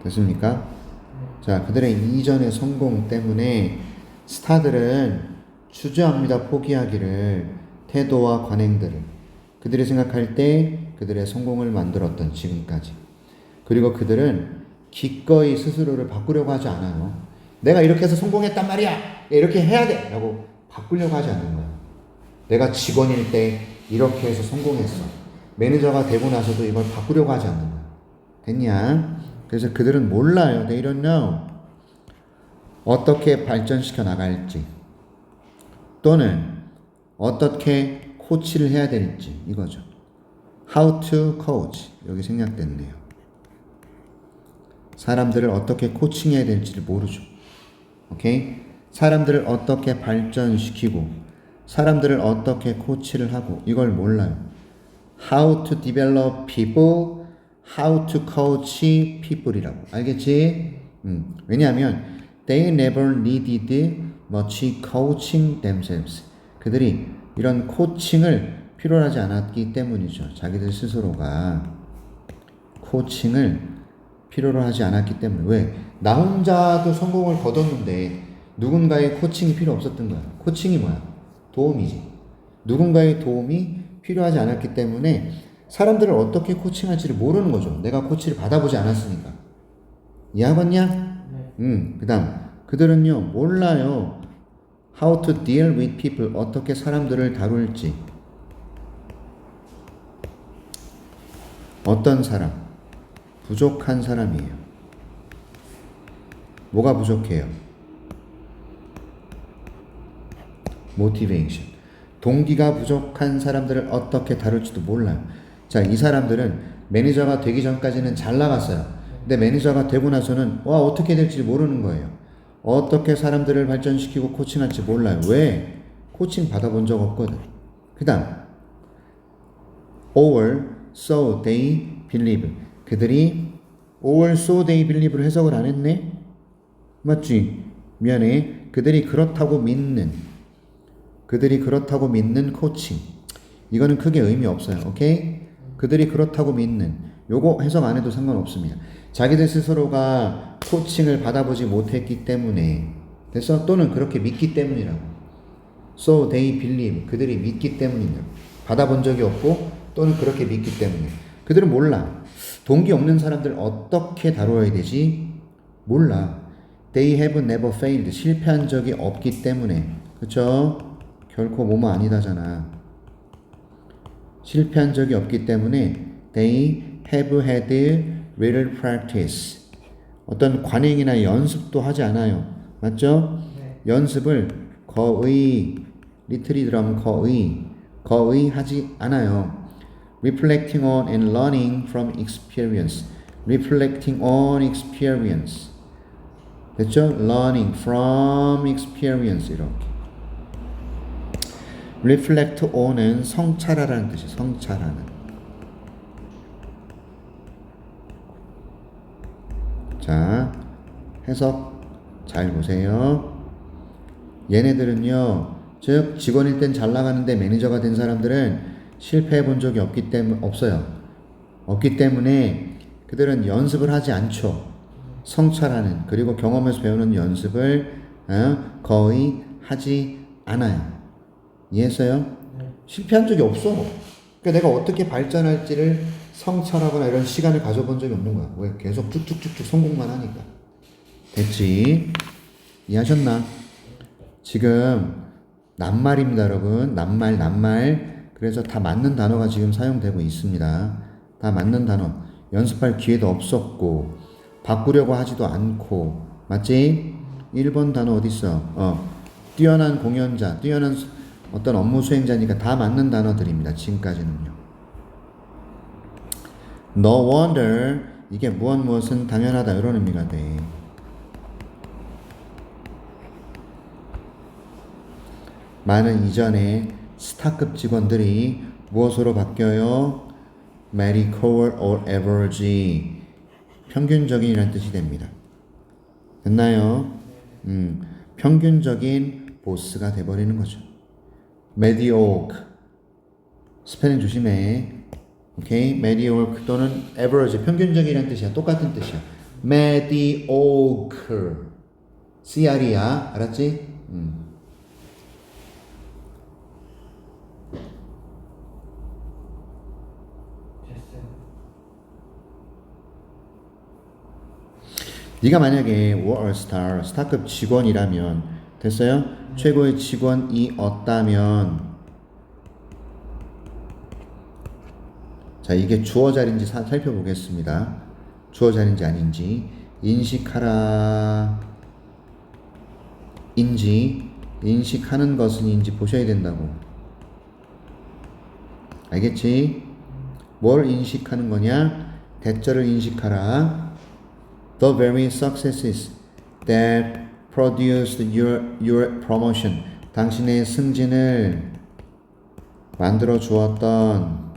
됐습니까? 자, 그들의 이전의 성공 때문에 스타들은 주저합니다. 포기하기를. 태도와 관행들을. 그들이 생각할 때 그들의 성공을 만들었던 지금까지. 그리고 그들은 기꺼이 스스로를 바꾸려고 하지 않아요. 내가 이렇게 해서 성공했단 말이야. 이렇게 해야 돼. 라고 바꾸려고 하지 않는 거야. 내가 직원일 때 이렇게 해서 성공했어. 매니저가 되고 나서도 이걸 바꾸려고 하지 않는 거야. 됐냐? 그래서 그들은 몰라요. They don't know. 어떻게 발전시켜 나갈지 또는 어떻게 코치를 해야 될지 이거죠. How to coach. 여기 생략됐네요. 사람들을 어떻게 코칭해야 될지를 모르죠. 오케이? 사람들을 어떻게 발전시키고 사람들을 어떻게 코치를 하고 이걸 몰라요. How to develop people, how to coach people이라고. 알겠지? 왜냐하면 they never needed much coaching themselves. 그들이 이런 코칭을 필요로 하지 않았기 때문이죠. 자기들 스스로가 코칭을 필요로 하지 않았기 때문에. 왜? 나 혼자도 성공을 거뒀는데 누군가의 코칭이 필요 없었던 거야. 코칭이 뭐야? 도움이지. 누군가의 도움이 필요하지 않았기 때문에 사람들을 어떻게 코칭할지를 모르는 거죠. 내가 코치를 받아보지 않았으니까. 이해하겠냐? 그 다음 그들은요 몰라요. How to deal with people. 어떻게 사람들을 다룰지. 어떤 사람? 부족한 사람이에요. 뭐가 부족해요? motivation. 동기가 부족한 사람들을 어떻게 다룰지도 몰라요. 자, 이 사람들은 매니저가 되기 전까지는 잘 나갔어요. 근데 매니저가 되고 나서는 어떻게 될지 모르는 거예요. 어떻게 사람들을 발전시키고 코칭할지 몰라요. 왜? 코칭 받아본 적 없거든. 그 다음 or so they believe. 그들이 or so they believe를 해석을 안 했네? 맞지? 미안해. 그들이 그렇다고 믿는 코칭. 이거는 크게 의미 없어요. 오케이? 그들이 그렇다고 믿는. 요거 해석 안 해도 상관없습니다. 자기들 스스로가 코칭을 받아보지 못했기 때문에. 그래서 또는 그렇게 믿기 때문이라고. So they believe. 그들이 믿기 때문이다. 받아본 적이 없고 또는 그렇게 믿기 때문에. 그들은 몰라. 동기 없는 사람들 어떻게 다뤄야 되지? 몰라. They have never failed. 실패한 적이 없기 때문에. 그쵸? 결코 뭐뭐 아니다잖아. 실패한 적이 없기 때문에 they have had little practice. 어떤 관행이나 연습도 하지 않아요. 맞죠? 네. 연습을 거의 little이 들어가면 거의 하지 않아요. reflecting on and learning from experience. reflecting on experience. 됐죠? learning from experience 이렇게. reflect on은 성찰하라는 뜻이에요. 성찰하는. 자, 해석 잘 보세요. 얘네들은요, 즉 직원일 땐 잘 나가는데 매니저가 된 사람들은 실패해 본 적이 없기 때문에 그들은 연습을 하지 않죠. 성찰하는, 그리고 경험에서 배우는 연습을 거의 하지 않아요. 이해했어요? 네. 실패한 적이 없어. 그러니까 내가 어떻게 발전할지를 성찰하거나 이런 시간을 가져본 적이 없는 거야. 왜? 계속 쭉쭉쭉쭉 성공만 하니까. 됐지? 이해하셨나? 지금 낱말입니다, 여러분. 낱말. 그래서 다 맞는 단어가 지금 사용되고 있습니다. 다 맞는 단어. 연습할 기회도 없었고 바꾸려고 하지도 않고. 맞지? 1번 단어 어딨어? 뛰어난 공연자, 뛰어난 어떤 업무 수행자니까 다 맞는 단어들입니다. 지금까지는요. No wonder. 이게 무엇은 당연하다 이런 의미가 돼. 많은 이전에 스타급 직원들이 무엇으로 바뀌어요? mediocre or average. 평균적인이라는 뜻이 됩니다. 됐나요? 평균적인 보스가 돼버리는 거죠. mediocre. 스펠링 조심해. 오케이? mediocre 또는 average. 평균적이라는 뜻이야. 똑같은 뜻이야. mediocre. CR이야. 알았지? 네가 만약에 were a star, 스타급 직원이라면 됐어요? 최고의 직원이었다면 자, 이게 주어 자리인지 살펴보겠습니다. 주어 자리인지 아닌지. 인식하라 인지 인식하는 것은인지 보셔야 된다고. 알겠지? 뭘 인식하는 거냐? 대절을 인식하라. The very successes that produced your promotion. 당신의 승진을 만들어 주었던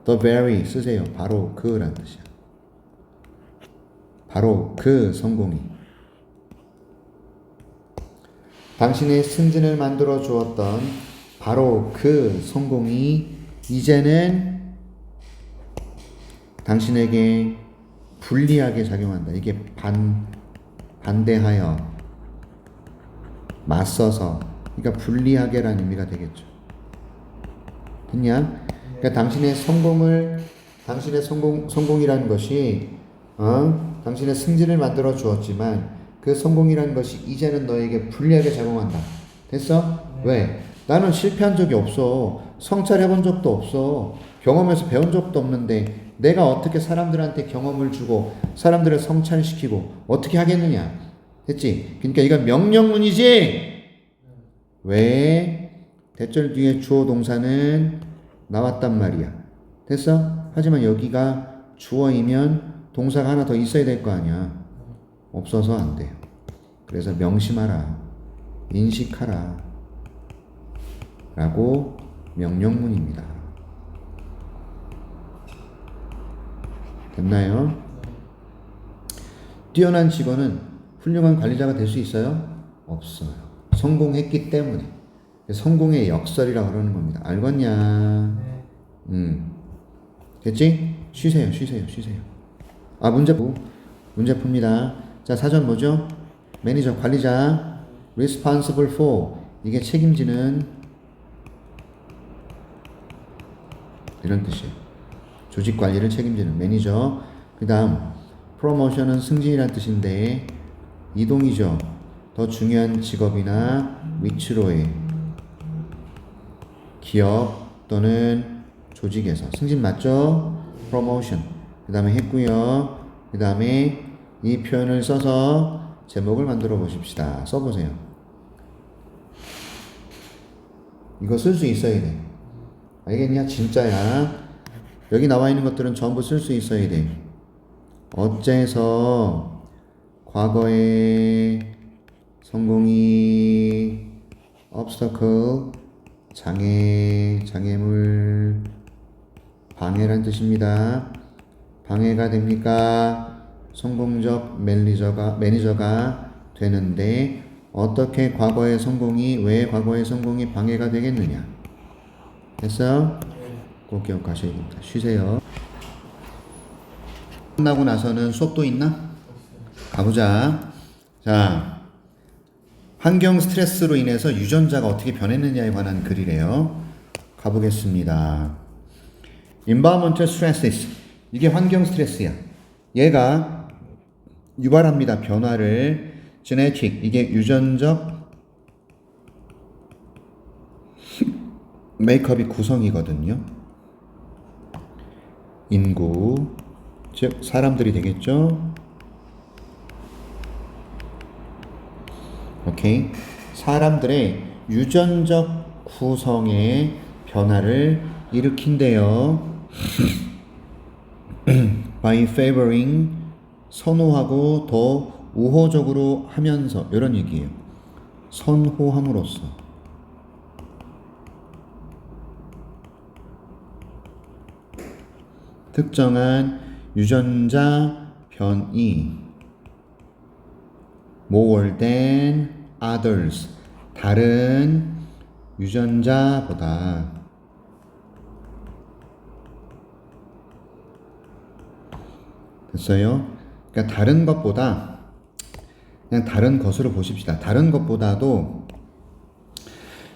the very 쓰세요. 바로 그란 뜻이야. 바로 그 성공이. 당신의 승진을 만들어 주었던 바로 그 성공이 이제는 당신에게 불리하게 작용한다. 이게 반대하여, 맞서서, 그러니까 불리하게라는 의미가 되겠죠. 됐냐? 그러니까 당신의 성공이라는 것이, 당신의 승진을 만들어 주었지만, 그 성공이라는 것이 이제는 너에게 불리하게 작용한다. 됐어? 네. 왜? 나는 실패한 적이 없어. 성찰해본 적도 없어. 경험에서 배운 적도 없는데 내가 어떻게 사람들한테 경험을 주고 사람들을 성찰시키고 어떻게 하겠느냐. 됐지? 그러니까 이건 명령문이지. 왜? 대절 뒤에 주어 동사는 나왔단 말이야. 됐어? 하지만 여기가 주어이면 동사가 하나 더 있어야 될 거 아니야. 없어서 안 돼요. 그래서 명심하라, 인식하라 라고 명령문입니다. 됐나요? 뛰어난 직원은 훌륭한 관리자가 될 수 있어요? 없어요. 성공했기 때문에. 성공의 역설이라고 그러는 겁니다. 알겠냐? 됐지? 쉬세요. 문제 풉니다. 자, 사전 뭐죠? 매니저, 관리자, responsible for, 이게 책임지는, 이런 뜻이에요. 조직 관리를 책임지는 매니저. 그 다음 promotion은 승진이란 뜻인데 이동이죠. 더 중요한 직업이나 위치로의 기업 또는 조직에서 승진 맞죠? promotion. 그 다음에 했고요. 그 다음에 이 표현을 써서 제목을 만들어 보십시다. 써보세요. 이거 쓸 수 있어야 돼. 알겠냐? 진짜야. 여기 나와 있는 것들은 전부 쓸 수 있어야 돼. 어째서 과거의 성공이 obstacle, 장애물, 방해란 뜻입니다. 방해가 됩니까? 성공적 매니저가 되는데 어떻게 왜 과거의 성공이 방해가 되겠느냐? 됐어요? 꼭 기억하셔야 됩니다. 쉬세요. 끝나고 나서는 수업도 있나? 가보자. 자, 환경 스트레스로 인해서 유전자가 어떻게 변했느냐에 관한 글이래요. 가보겠습니다. Environmental stresses. 이게 환경 스트레스야. 얘가 유발합니다. 변화를. genetic. 이게 유전적 메이크업이 구성이거든요. 인구, 즉 사람들이 되겠죠. 오케이. 사람들의 유전적 구성의 변화를 일으킨대요. by favoring, 선호하고 더 우호적으로 하면서, 이런 얘기예요. 선호함으로써. 특정한 유전자 변이 more than others, 다른 유전자보다. 됐어요? 그러니까 다른 것보다, 그냥 다른 것으로 보십시다. 다른 것보다도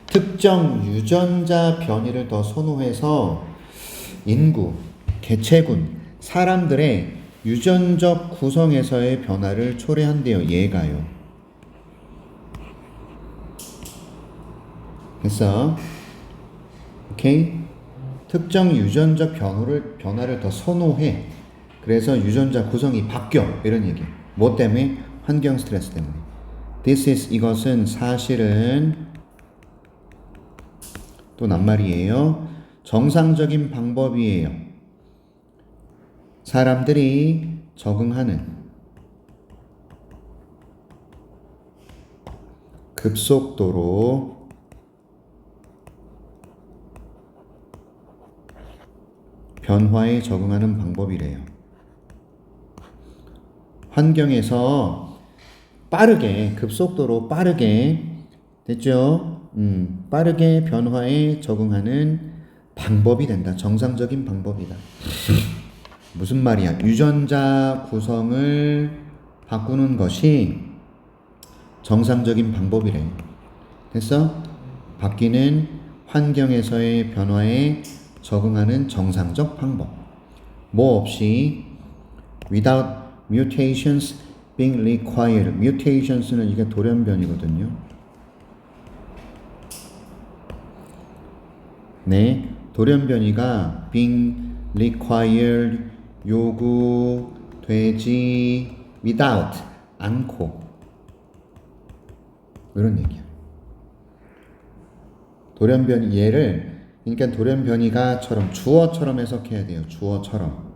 특정 유전자 변이를 더 선호해서 인구, 개체군, 사람들의 유전적 구성에서의 변화를 초래한대요. 얘가요. 됐어? 오케이? 특정 유전자 변화를 더 선호해. 그래서 유전자 구성이 바뀌어. 이런 얘기. 뭐 때문에? 환경 스트레스 때문에. 이것은 사실은 또 낱말이에요. 정상적인 방법이에요. 사람들이 적응하는 급속도로 변화에 적응하는 방법이래요. 환경에서 빠르게, 급속도로 빠르게, 됐죠? 빠르게 변화에 적응하는 방법이 된다. 정상적인 방법이다. 무슨 말이야? 유전자 구성을 바꾸는 것이 정상적인 방법이래. 됐어? 바뀌는 환경에서의 변화에 적응하는 정상적 방법. 뭐 없이 without mutations being required. mutations는 이게 돌연변이거든요. 네, 돌연변이가 being required 요구되지 without 않고 이런 얘기야. 돌연변이 얘를 그러니까 돌연변이가처럼 주어처럼 해석해야 돼요. 주어처럼.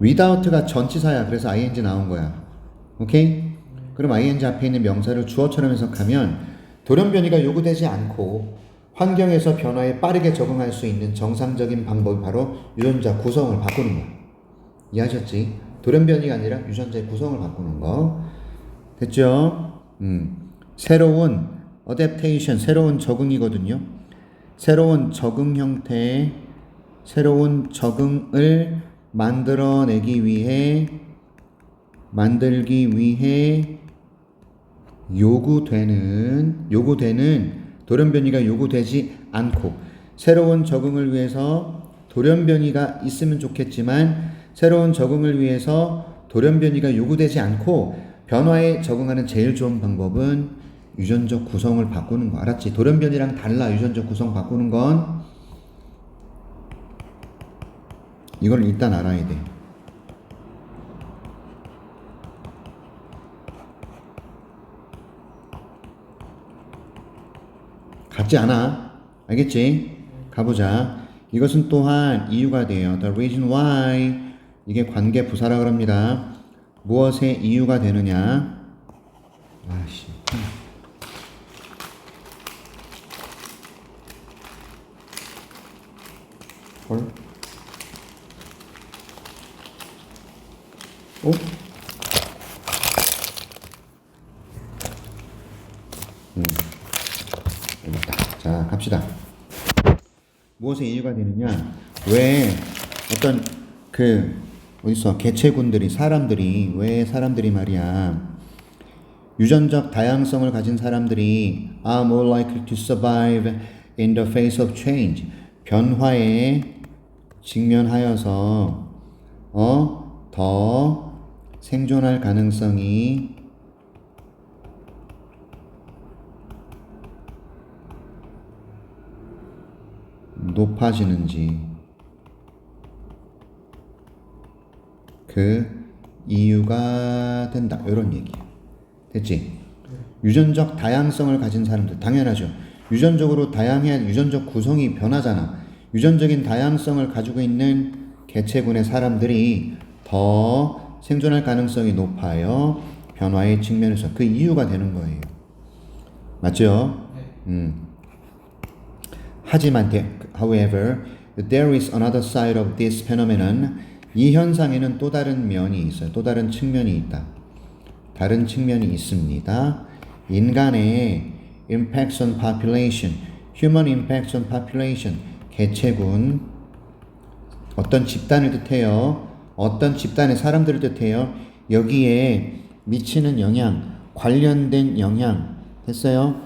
without가 전치사야. 그래서 ing 나온 거야. 오케이? 그럼 ing 앞에 있는 명사를 주어처럼 해석하면 돌연변이가 요구되지 않고 환경에서 변화에 빠르게 적응할 수 있는 정상적인 방법이 바로 유전자 구성을 바꾸는 거야. 이해하셨지? 돌연변이가 아니라 유전자의 구성을 바꾸는 거. 됐죠? 새로운 adaptation, 새로운 적응이거든요. 새로운 적응 형태, 새로운 적응을 만들기 위해 요구되는 돌연변이가 요구되지 않고 새로운 적응을 위해서 돌연변이가 있으면 좋겠지만 새로운 적응을 위해서 돌연변이가 요구되지 않고 변화에 적응하는 제일 좋은 방법은 유전적 구성을 바꾸는 거. 알았지? 돌연변이랑 달라. 유전적 구성 바꾸는 건 이걸 일단 알아야 돼. 같지 않아. 알겠지? 가보자. 이것은 또한 이유가 돼요. The reason why. 이게 관계 부사라 그럽니다. 무엇의 이유가 되느냐? 아씨. 헐. 어? 여기다. 자, 갑시다. 무엇의 이유가 되느냐? 왜 어떤 어디서 개체군들이 왜 사람들이 말이야 유전적 다양성을 가진 사람들이 are more likely to survive in the face of change. 변화에 직면하여서 더 생존할 가능성이 높아지는지 그 이유가 된다. 이런 얘기야. 됐지? 유전적 다양성을 가진 사람들 당연하죠. 유전적으로 다양해야 유전적 구성이 변하잖아. 유전적인 다양성을 가지고 있는 개체군의 사람들이 더 생존할 가능성이 높아요. 변화의 측면에서 그 이유가 되는 거예요. 맞죠? 하지만 however, there is another side of this phenomenon. 이 현상에는 또 다른 면이 있어요. 또 다른 측면이 있다. 다른 측면이 있습니다. 인간의 impacts on population, human impacts on population, 개체군, 어떤 집단을 뜻해요. 어떤 집단의 사람들을 뜻해요. 여기에 미치는 영향, 관련된 영향, 됐어요?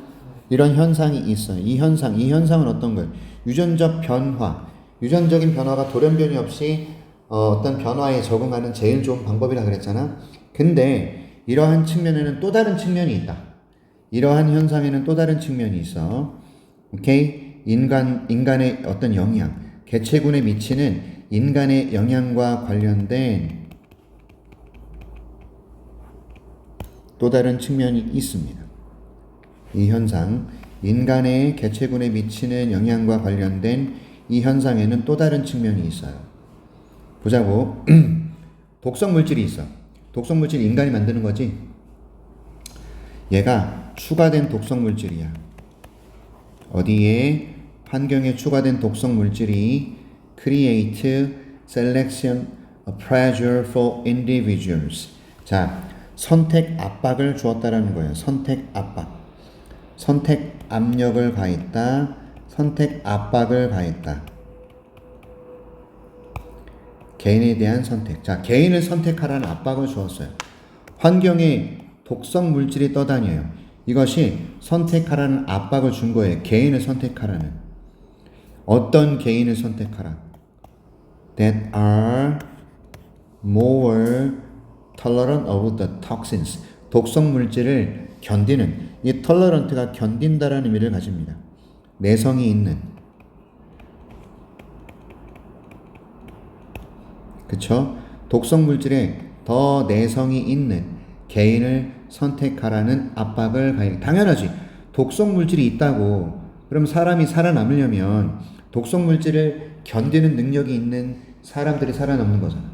이런 현상이 있어요. 이 현상은 어떤 거예요? 유전적 변화, 유전적인 변화가 돌연변이 없이 어떤 변화에 적응하는 제일 좋은 방법이라 그랬잖아. 근데 이러한 측면에는 또 다른 측면이 있다. 이러한 현상에는 또 다른 측면이 있어. 오케이? 인간의 어떤 영향, 개체군에 미치는 인간의 영향과 관련된 또 다른 측면이 있습니다. 이 현상, 인간의 개체군에 미치는 영향과 관련된 이 현상에는 또 다른 측면이 있어요. 보자고. 독성 물질이 있어. 독성 물질 인간이 만드는 거지. 얘가 추가된 독성 물질이야. 어디에? 환경에 추가된 독성 물질이 create selection pressure for individuals. 자, 선택 압박을 주었다라는 거예요. 선택 압박. 선택 압력을 가했다. 선택 압박을 가했다. 개인에 대한 선택. 자, 개인을 선택하라는 압박을 주었어요. 환경에 독성 물질이 떠다녀요. 이것이 선택하라는 압박을 준 거예요. 개인을 선택하라는. 어떤 개인을 선택하라? That are more tolerant of the toxins. 독성 물질을 견디는. 이 tolerant가 견딘다라는 의미를 가집니다. 내성이 있는. 그쵸? 독성 물질에 더 내성이 있는 개인을 선택하라는 압박을 가해. 당연하지. 독성 물질이 있다고. 그럼 사람이 살아남으려면 독성 물질을 견디는 능력이 있는 사람들이 살아남는 거잖아.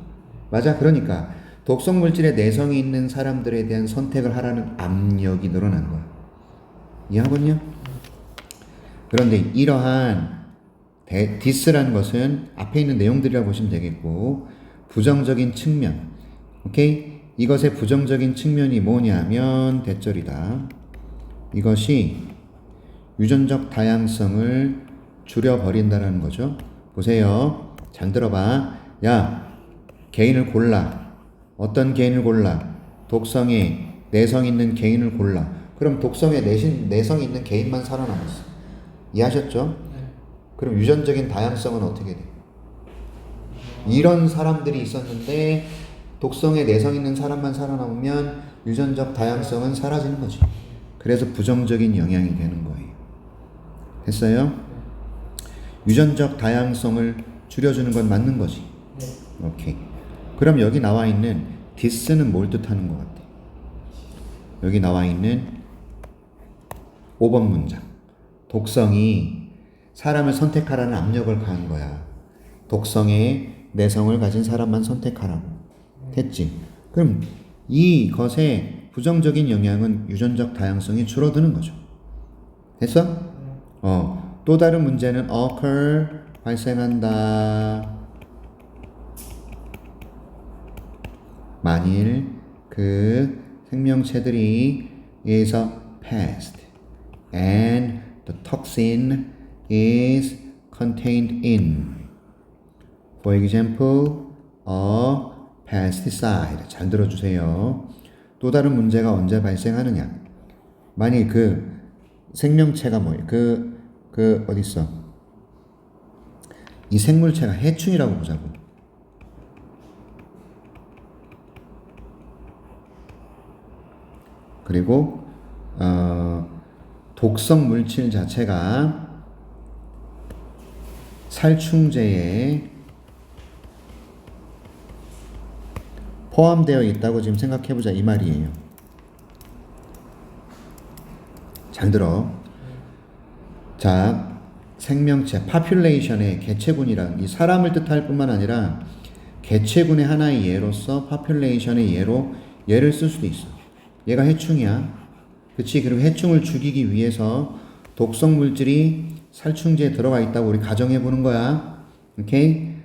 맞아? 그러니까 독성 물질에 내성이 있는 사람들에 대한 선택을 하라는 압력이 늘어나는 거야. 이해하거든요? 그런데 이러한 디스라는 것은 앞에 있는 내용들이라고 보시면 되겠고, 부정적인 측면, 오케이? 이것의 부정적인 측면이 뭐냐면 대절이다. 이것이 유전적 다양성을 줄여버린다는 거죠. 보세요. 잘 들어봐. 야, 개인을 골라. 어떤 개인을 골라? 독성에 내성 있는 개인을 골라. 그럼 독성에 내성 있는 개인만 살아남았어. 이해하셨죠? 네. 그럼 유전적인 다양성은 어떻게 돼? 이런 사람들이 있었는데 독성에 내성 있는 사람만 살아남으면 유전적 다양성은 사라지는 거지. 그래서 부정적인 영향이 되는 거예요. 됐어요? 유전적 다양성을 줄여주는 건 맞는 거지. 오케이. 그럼 여기 나와 있는 디스는 뭘 뜻하는 것 같아? 여기 나와 있는 5번 문장. 독성이 사람을 선택하라는 압력을 가한 거야. 독성에 내성을 가진 사람만 선택하라고. 됐지? 그럼 이것의 부정적인 영향은 유전적 다양성이 줄어드는 거죠. 됐어? 또 다른 문제는 occur, 발생한다. 만일 그 생명체들이 에서 passed and the toxin is contained in, for example, a pesticide. 잘 들어주세요. 또 다른 문제가 언제 발생하느냐? 만일 그 생명체가 뭐예요? 어디 있어? 이 생물체가 해충이라고 보자고. 그리고 독성 물질 자체가 살충제에 포함되어 있다고 지금 생각해보자 이 말이에요. 잘 들어. 자, 생명체, population의 개체군이란 이 사람을 뜻할 뿐만 아니라 개체군의 하나의 예로서 population의 예를 쓸 수도 있어. 얘가 해충이야. 그치? 그리고 해충을 죽이기 위해서 독성 물질이 살충제에 들어가 있다고 우리 가정해 보는 거야. 오케이?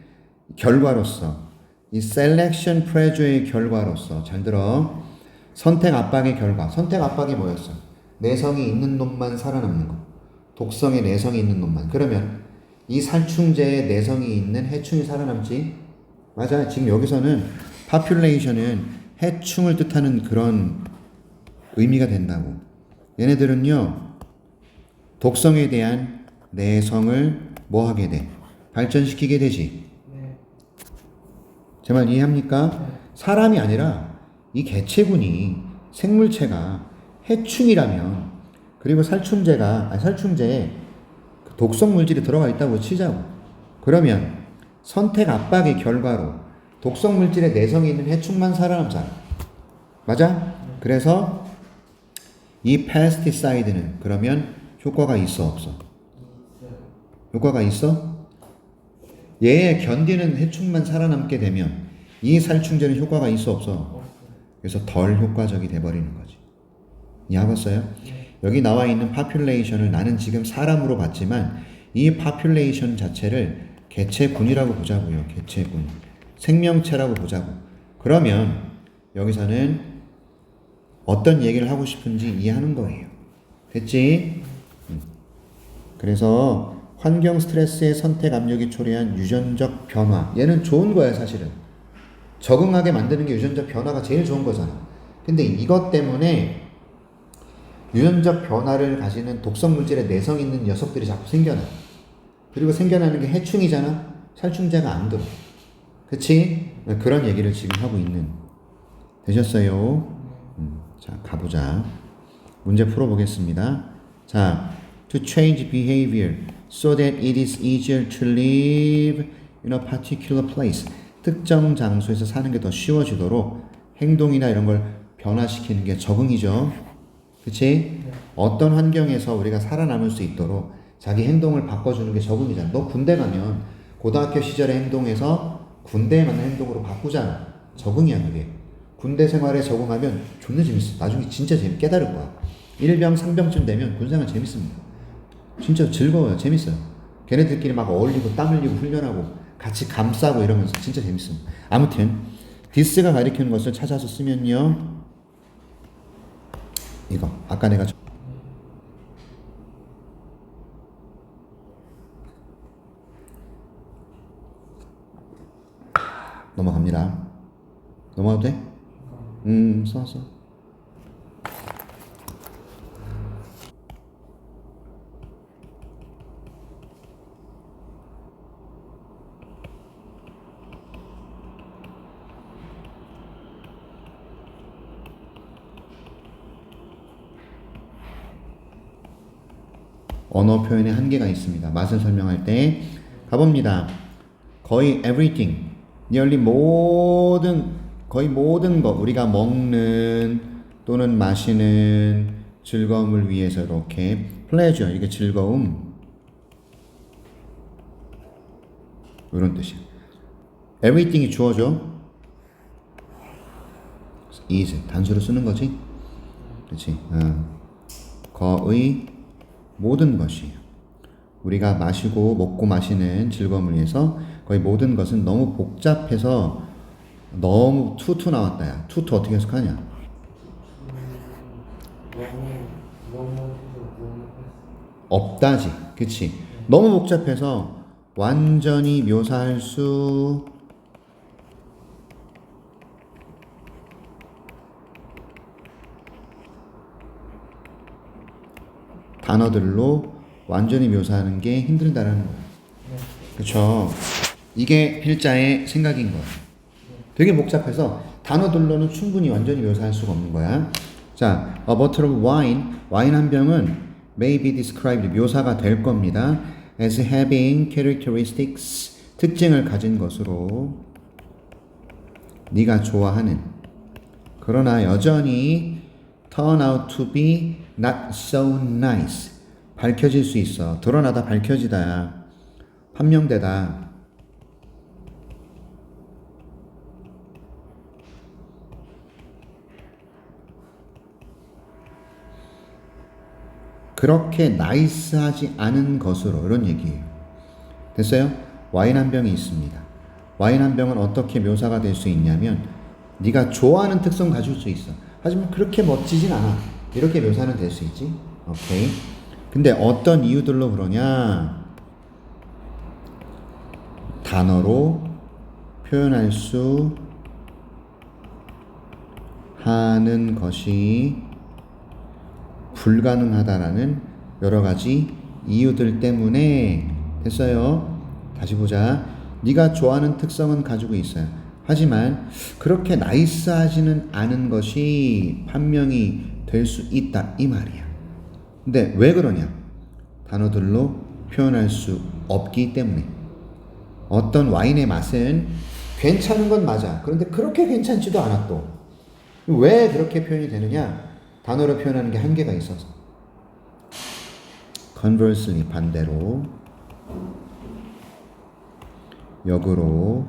결과로서 이 selection pressure의 결과로서 잘 들어. 선택 압박의 결과. 선택 압박이 뭐였어? 내성이 있는 놈만 살아남는 거. 독성에 내성이 있는 놈만. 그러면 이 살충제에 내성이 있는 해충이 살아남지? 맞아. 지금 여기서는 population은 해충을 뜻하는 그런 의미가 된다고. 얘네들은요, 독성에 대한 내성을 뭐 하게 돼? 발전시키게 되지. 제 말 이해합니까? 사람이 아니라 이 개체군이, 생물체가 해충이라면, 그리고 살충제에 독성 물질이 들어가 있다고 치자고. 그러면 선택 압박의 결과로 독성 물질의 내성이 있는 해충만 살아남잖아. 맞아? 그래서 이 패스티사이드는 그러면 효과가 있어 없어? 효과가 있어? 얘에 견디는 해충만 살아남게 되면 이 살충제는 효과가 있어 없어? 그래서 덜 효과적이 돼버리는 거지. 이해하겠어요? 여기 나와 있는 파퓰레이션을 나는 지금 사람으로 봤지만 이 파퓰레이션 자체를 개체군이라고 보자고요. 개체군. 생명체라고 보자고. 그러면 여기서는 어떤 얘기를 하고 싶은지 이해하는 거예요. 됐지? 그래서 환경 스트레스의 선택 압력이 초래한 유전적 변화. 얘는 좋은 거야, 사실은. 적응하게 만드는 게 유전적 변화가 제일 좋은 거잖아. 근데 이것 때문에 유전적 변화를 가지는 독성 물질의 내성 있는 녀석들이 자꾸 생겨나. 그리고 생겨나는 게 해충이잖아. 살충제가 안 들어. 그치? 그런 얘기를 지금 하고 있는. 되셨어요? 자, 가보자. 문제 풀어보겠습니다. 자, to change behavior so that it is easier to live in a particular place. 특정 장소에서 사는 게 더 쉬워지도록 행동이나 이런 걸 변화시키는 게 적응이죠. 그치? 어떤 환경에서 우리가 살아남을 수 있도록 자기 행동을 바꿔주는 게 적응이잖아. 너 군대 가면 고등학교 시절의 행동에서 군대에 맞는 행동으로 바꾸잖아. 적응이야, 그게. 군대 생활에 적응하면 존나 재밌어. 나중에 진짜 깨달을 거야. 1병, 3병쯤 되면 군생활 재밌습니다. 진짜 즐거워요. 재밌어요. 걔네들끼리 막 어울리고 땀 흘리고 훈련하고 같이 감싸고 이러면서 진짜 재밌습니다. 아무튼 디스가 가리키는 것을 찾아서 쓰면요. 이거 아까 내가 넘어갑니다. 넘어가도 돼? 써. 언어 표현에 한계가 있습니다. 맛을 설명할 때 가봅니다. 거의 everything, nearly 거의 모든 것, 우리가 먹는 또는 마시는 즐거움을 위해서 이렇게 pleasure, 이게 즐거움, 이런 뜻이야. everything이 주어져. is, 단수로 쓰는 거지. 그렇지. 거의 모든 것이에요. 우리가 마시고 먹고 마시는 즐거움을 위해서 거의 모든 것은 너무 복잡해서 너무 투투 나왔다. 야. 투투 어떻게 해석하냐? 없다지. 그치? 너무 복잡해서 완전히 묘사할 수 단어들로 완전히 묘사하는 게 힘들다라는 거예요. 그쵸? 이게 필자의 생각인 거예요. 되게 복잡해서 단어들로는 충분히 완전히 묘사할 수가 없는 거야. 자, a bottle of wine, 와인 한 병은 may be described, 묘사가 될 겁니다. as having characteristics, 특징을 가진 것으로 네가 좋아하는. 그러나 여전히 turn out to be not so nice. 밝혀질 수 있어. 드러나다 밝혀지다. 판명되다. 그렇게 나이스하지 않은 것으로, 이런 얘기예요. 됐어요? 와인 한 병이 있습니다. 와인 한 병은 어떻게 묘사가 될 수 있냐면 네가 좋아하는 특성 가질 수 있어. 하지만 그렇게 멋지진 않아. 이렇게 묘사는 될 수 있지. 오케이. 근데 어떤 이유들로 그러냐? 단어로 표현할 수 하는 것이 불가능하다라는 여러 가지 이유들 때문에. 됐어요? 다시 보자. 네가 좋아하는 특성은 가지고 있어요. 하지만 그렇게 나이스하지는 않은 것이 판명이 될 수 있다, 이 말이야. 근데 왜 그러냐? 단어들로 표현할 수 없기 때문에. 어떤 와인의 맛은 괜찮은 건 맞아. 그런데 그렇게 괜찮지도 않아 또. 왜 그렇게 표현이 되느냐? 단어로 표현하는 게 한계가 있어서. Conversely, 반대로, 역으로,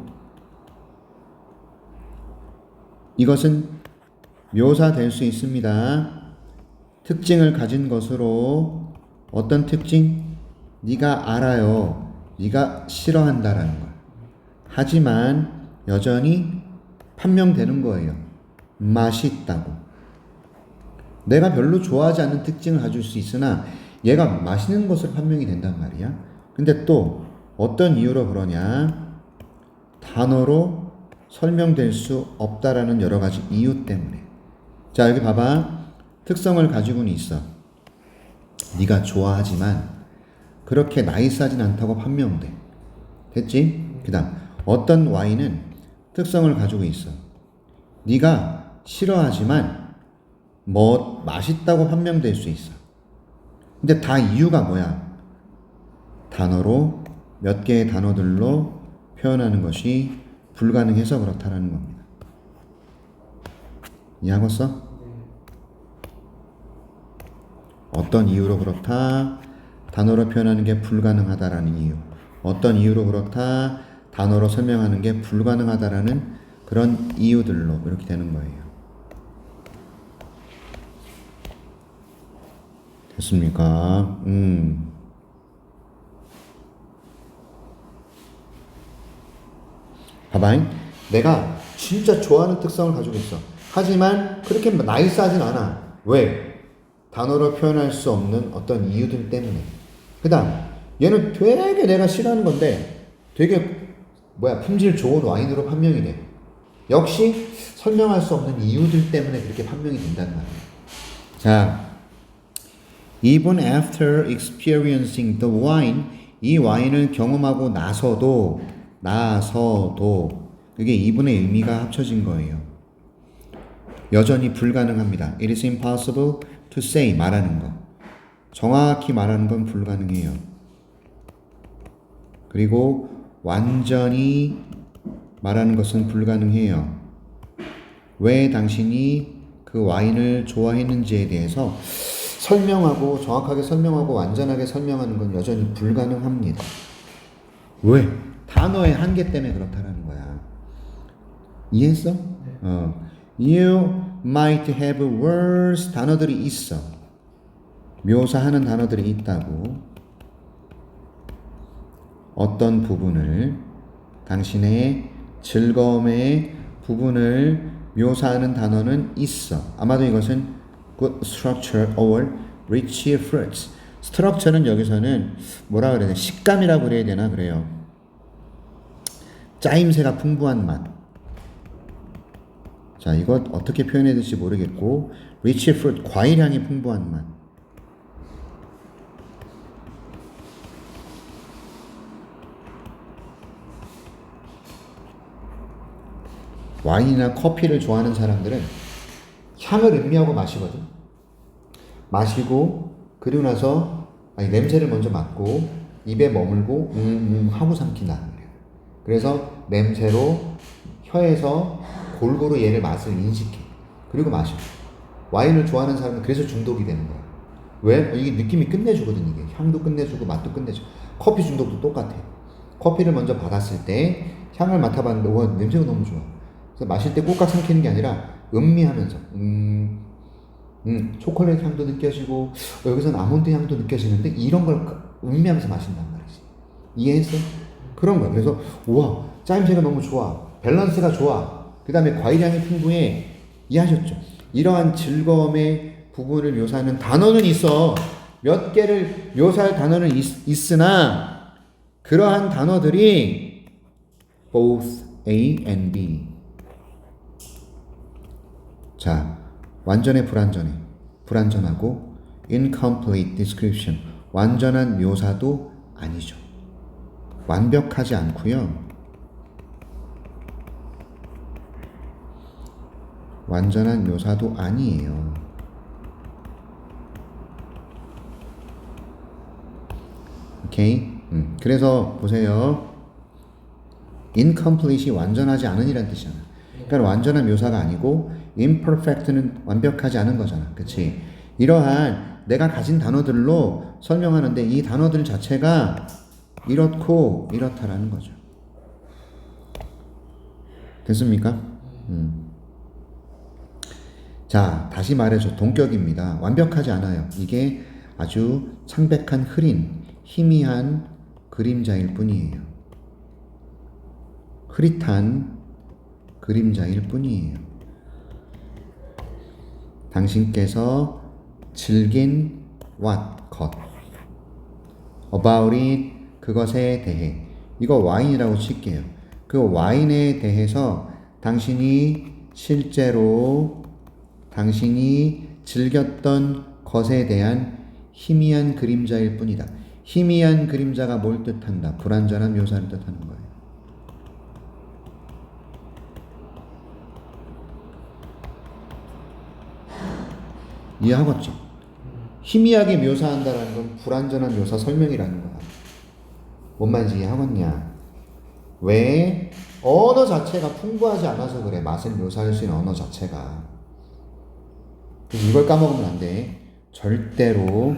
이것은 묘사될 수 있습니다. 특징을 가진 것으로. 어떤 특징? 네가 알아요. 네가 싫어한다라는 거야. 하지만 여전히 판명되는 거예요. 맛있다고. 내가 별로 좋아하지 않는 특징을 가질 수 있으나 얘가 맛있는 것으로 판명이 된단 말이야. 근데 또 어떤 이유로 그러냐? 단어로 설명될 수 없다라는 여러 가지 이유 때문에. 자, 여기 봐봐. 특성을 가지고는 있어. 네가 좋아하지만 그렇게 나이스하진 않다고 판명돼. 됐지? 그 다음 어떤 와인은 특성을 가지고 있어. 네가 싫어하지만 맛있다고 판명될 수 있어. 근데 다 이유가 뭐야? 단어로 몇 개의 단어들로 표현하는 것이 불가능해서 그렇다라는 겁니다. 이해하겠어? 어떤 이유로 그렇다? 단어로 표현하는 게 불가능하다라는 이유. 어떤 이유로 그렇다? 단어로 설명하는 게 불가능하다라는 그런 이유들로 이렇게 되는 거예요. 됐습니까? 봐봐. 내가 진짜 좋아하는 특성을 가지고 있어. 하지만 그렇게 나이스하진 않아. 왜? 단어로 표현할 수 없는 어떤 이유들 때문에. 그 다음 얘는 되게 내가 싫어하는 건데 되게 품질 좋은 와인으로 판명이 돼. 역시 설명할 수 없는 이유들 때문에 그렇게 판명이 된다는 말이에요. 자, even after experiencing the wine, 이 와인을 경험하고 나서도 그게 even의 의미가 합쳐진 거예요. 여전히 불가능합니다. It is impossible to say, 말하는 거. 정확히 말하는 건 불가능해요. 그리고 완전히 말하는 것은 불가능해요. 왜 당신이 그 와인을 좋아했는지에 대해서 설명하고 정확하게 설명하고 완전하게 설명하는 건 여전히 불가능합니다. 왜? 단어의 한계 때문에 그렇다라는 거야. 이해했어? You might have words, 단어들이 있어. 묘사하는 단어들이 있다고. 어떤 부분을, 당신의 즐거움의 부분을 묘사하는 단어는 있어. 아마도 이것은 good structure or rich fruits. 스트럭처는 여기서는 뭐라 그래야 되나? 식감이라고 그래야 되나? 그래요. 짜임새가 풍부한 맛. 자, 이것 어떻게 표현해야 될지 모르겠고, rich fruit, 과일향이 풍부한 맛. 와인이나 커피를 좋아하는 사람들은 향을 음미하고 마시거든. 마시고 그리고 나서 냄새를 먼저 맡고 입에 머물고 하고 삼킨다는 거예요. 그래서 냄새로 혀에서 골고루 얘를 맛을 인식해. 그리고 마셔. 와인을 좋아하는 사람은 그래서 중독이 되는 거야. 왜? 이게 느낌이 끝내주거든. 이게 향도 끝내주고 맛도 끝내줘. 커피 중독도 똑같아. 커피를 먼저 받았을 때 향을 맡아봤는데 와, 냄새가 너무 좋아. 그래서 마실 때 꼴깍 삼키는 게 아니라 음미하면서 초콜릿 향도 느껴지고 여기서는 아몬드 향도 느껴지는데 이런 걸 음미하면서 마신단 말이지. 이해했어? 그런 거야. 그래서 우와, 짜임새가 너무 좋아. 밸런스가 좋아. 그 다음에 과일향이 풍부해. 이해하셨죠? 이러한 즐거움의 부분을 묘사하는 단어는 있어. 몇 개를 묘사할 단어는 있으나 그러한 단어들이 both A and B. 자, 완전해, 불완전해. 불완전하고 incomplete description. 완전한 묘사도 아니죠. 완벽하지 않고요. 완전한 묘사도 아니에요. 오케이. 그래서 보세요. incomplete이 완전하지 않은이란 뜻이잖아. 그러니까 완전한 묘사가 아니고 imperfect는 완벽하지 않은 거잖아. 그치? 이러한 내가 가진 단어들로 설명하는데 이 단어들 자체가 이렇고 이렇다라는 거죠. 됐습니까? 자, 다시 말해줘. 동격입니다. 완벽하지 않아요. 이게 아주 창백한 흐린, 희미한 그림자일 뿐이에요. 흐릿한 그림자일 뿐이에요. 당신께서 즐긴 what, 것. about it, 그것에 대해. 이거 와인이라고 칠게요. 그 와인에 대해서 당신이 실제로 당신이 즐겼던 것에 대한 희미한 그림자일 뿐이다. 희미한 그림자가 뭘 뜻한다? 불완전한 묘사를 뜻하는 거예요. 이해하겠죠? 희미하게 묘사한다는 건 불완전한 묘사 설명이라는 거야. 뭔 말인지 이해하겠냐? 왜? 언어 자체가 풍부하지 않아서 그래. 맛을 묘사할 수 있는 언어 자체가. 그래서 이걸 까먹으면 안 돼. 절대로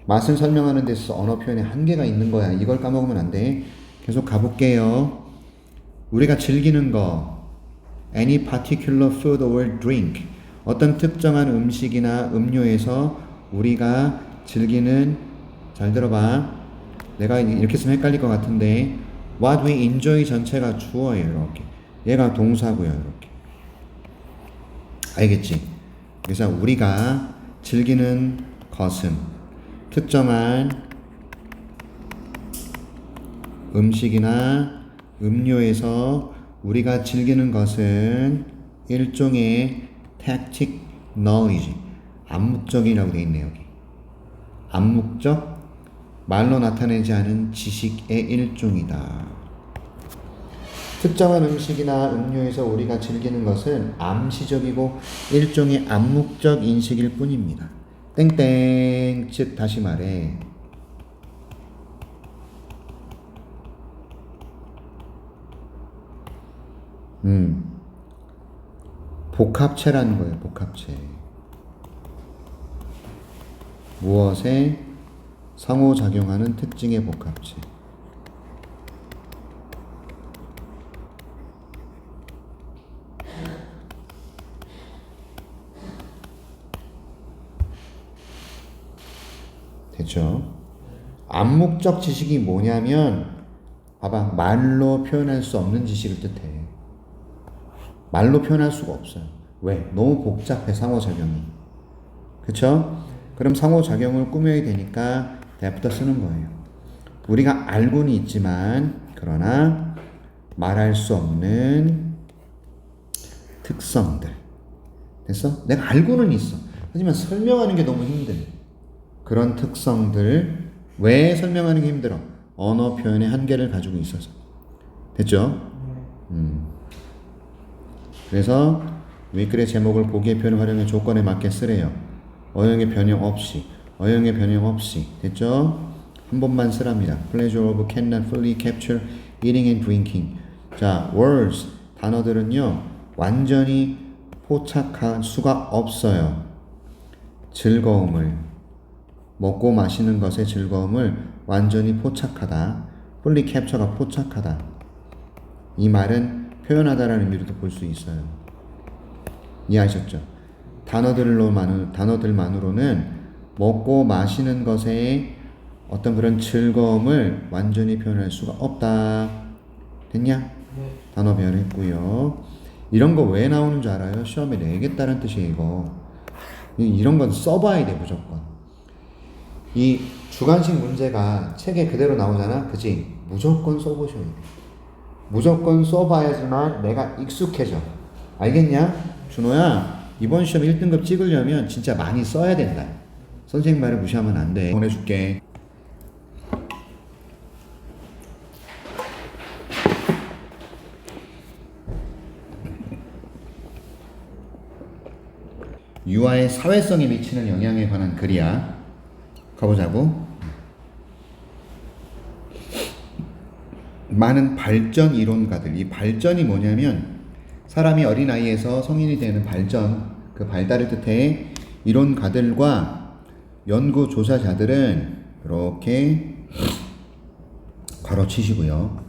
맛을 설명하는 데 있어서 언어 표현에 한계가 있는 거야. 이걸 까먹으면 안 돼. 계속 가볼게요. 우리가 즐기는 거, any particular food or drink, 어떤 특정한 음식이나 음료에서 우리가 즐기는, 잘 들어봐. 내가 이렇게 쓰면 헷갈릴 것 같은데, what we enjoy 전체가 주어예요. 이렇게. 얘가 동사고요. 이렇게. 알겠지? 그래서 우리가 즐기는 것은 특정한 음식이나 음료에서 우리가 즐기는 것은 일종의 tactic knowledge, 암묵적이라고 되어 있네요. 여기. 암묵적, 말로 나타내지 않은 지식의 일종이다. 특정한 음식이나 음료에서 우리가 즐기는 것은 암시적이고 일종의 암묵적 인식일 뿐입니다. 땡땡, 즉 다시 말해 복합체라는 거예요. 복합체. 무엇에 상호작용하는 특징의 복합체. 됐죠? 암묵적 지식이 뭐냐면 봐봐. 말로 표현할 수 없는 지식을 뜻해. 말로 표현할 수가 없어요. 왜? 너무 복잡해. 상호작용이. 그쵸? 그럼 상호작용을 꾸며야 되니까 that부터 쓰는 거예요. 우리가 알고는 있지만 그러나 말할 수 없는 특성들. 됐어? 내가 알고는 있어. 하지만 설명하는 게 너무 힘든 그런 특성들. 왜 설명하는 게 힘들어? 언어 표현의 한계를 가지고 있어서. 됐죠? 그래서 윗글의 제목을 보기의 표현 활용의 조건에 맞게 쓰래요. 어용의 변형 없이. 어용의 변형 없이. 됐죠? 한 번만 쓰랍니다. Pleasure of cannot fully capture eating and drinking. 자, words, 단어들은요, 완전히 포착할 수가 없어요. 즐거움을, 먹고 마시는 것의 즐거움을 완전히 포착하다. fully capture가 포착하다. 이 말은 표현하다라는 의미로도 볼 수 있어요. 이해하셨죠? 단어들만으로는 먹고 마시는 것의 어떤 그런 즐거움을 완전히 표현할 수가 없다. 됐냐? 네. 단어 배열했고요. 이런 거 왜 나오는 줄 알아요? 시험에 내겠다는 뜻이에요, 이거. 이런 건 써봐야 돼, 무조건. 이 주관식 문제가 책에 그대로 나오잖아? 그치? 무조건 써보셔야 돼. 무조건 써봐야지만 내가 익숙해져. 알겠냐? 준호야, 이번 시험 1등급 찍으려면 진짜 많이 써야 된다. 선생님 말을 무시하면 안 돼. 보내줄게. 유아의 사회성에 미치는 영향에 관한 글이야. 가보자고. 많은 발전 이론가들, 이 발전이 뭐냐면 사람이 어린아이에서 성인이 되는 발전, 그 발달을 뜻해 이론가들과 연구조사자들은 이렇게 괄호치시고요.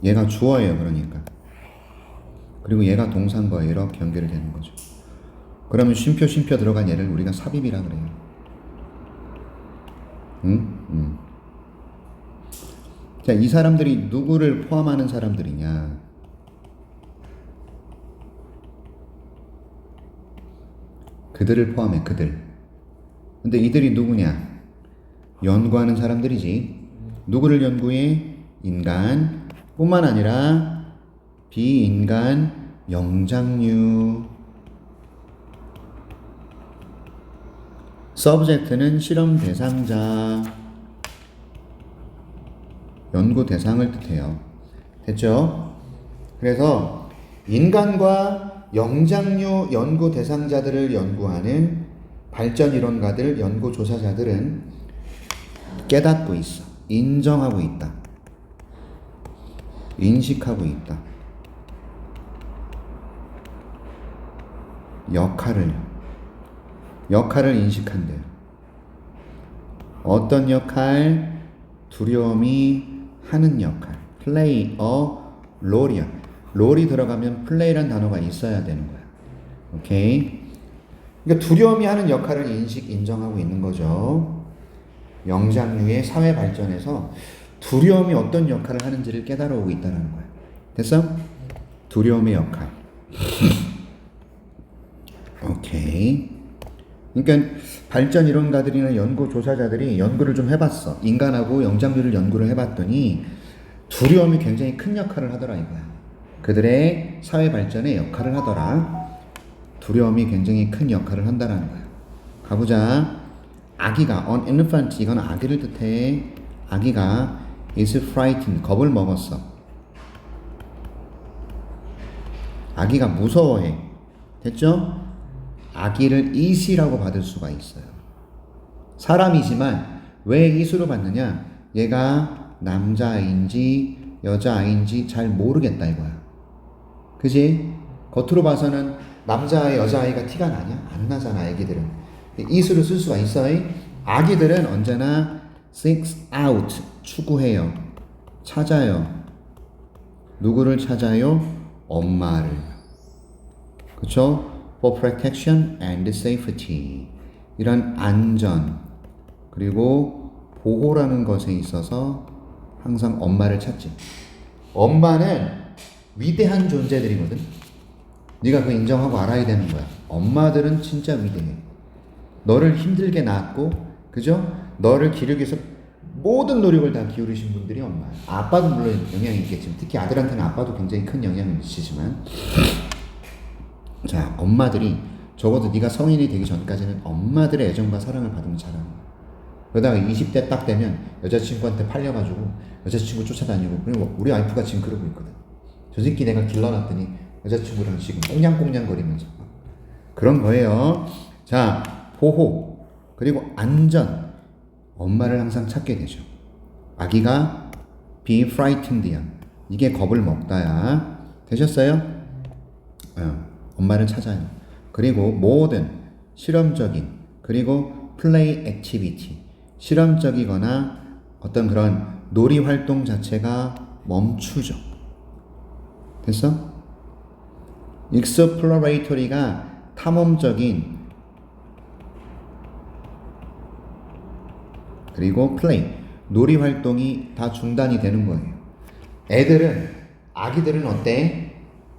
얘가 주어예요, 그러니까. 그리고 얘가 동사인 이렇게 연결이 되는 거죠. 그러면 쉼표 들어간 얘를 우리가 삽입이라 그래요. 자, 이 사람들이 누구를 포함하는 사람들이냐? 그들을 포함해, 그들. 근데 이들이 누구냐? 연구하는 사람들이지. 누구를 연구해? 인간 뿐만 아니라 비인간 영장류. subject는 실험 대상자, 연구 대상을 뜻해요. 됐죠? 그래서 인간과 영장류 연구 대상자들을 연구하는 발전 이론가들, 연구 조사자들은 깨닫고 있어. 인정하고 있다. 인식하고 있다. 역할을 인식한대요. 어떤 역할? 두려움이 하는 역할. play a role이야. 롤이 들어가면 play란 단어가 있어야 되는 거야. 오케이? 그러니까 두려움이 하는 역할을 인정하고 있는 거죠. 영장류의 사회 발전에서 두려움이 어떤 역할을 하는지를 깨달아오고 있다는 거야. 됐어? 두려움의 역할. 오케이. 그러니까 발전 이론가들이나 연구 조사자들이 연구를 좀 해봤어. 인간하고 영장류를 연구를 해봤더니 두려움이 굉장히 큰 역할을 하더라 이거야. 그들의 사회 발전에 역할을 하더라. 두려움이 굉장히 큰 역할을 한다라는 거야. 가보자. 아기가 an infant, 이건 아기를 뜻해. 아기가 is frightened, 겁을 먹었어. 아기가 무서워해. 됐죠? 아기를 is라고 받을 수가 있어요. 사람이지만 왜 is로 받느냐? 얘가 남자아이인지 여자아이인지 잘 모르겠다 이거야. 그지? 겉으로 봐서는 남자아이 여자아이가 티가 나냐? 안 나잖아. 아기들은 is로 쓸 수가 있어. 아기들은 언제나 seeks out, 추구해요. 찾아요. 누구를 찾아요? 엄마를. 그쵸? for protection and safety. 이런 안전 그리고 보호라는 것에 있어서 항상 엄마를 찾지. 엄마는 위대한 존재들이거든. 네가 그거 인정하고 알아야 되는 거야. 엄마들은 진짜 위대해. 너를 힘들게 낳았고, 그죠? 너를 기르기 위해서 모든 노력을 다 기울이신 분들이 엄마야. 아빠도 물론 영향이 있겠지만, 특히 아들한테는 아빠도 굉장히 큰 영향을 미치지만, 자, 엄마들이 적어도 네가 성인이 되기 전까지는 엄마들의 애정과 사랑을 받으면 잘하는 거야. 그러다가 20대 딱 되면 여자친구한테 팔려가지고 여자친구 쫓아다니고, 그리고 우리 와이프가 지금 그러고 있거든. 저 새끼 내가 길러놨더니 여자친구랑 지금 꽁냥꽁냥거리면서 그런 거예요. 자, 보호 그리고 안전, 엄마를 항상 찾게 되죠. 아기가 be frightened야. 이게 겁을 먹다야. 되셨어요? 엄마를 찾아요. 그리고 모든 실험적인 그리고 play activity, 실험적이거나 어떤 그런 놀이 활동 자체가 멈추죠. 됐어? exploratory가 탐험적인, 그리고 play, 놀이 활동이 다 중단이 되는 거예요. 아기들은 어때?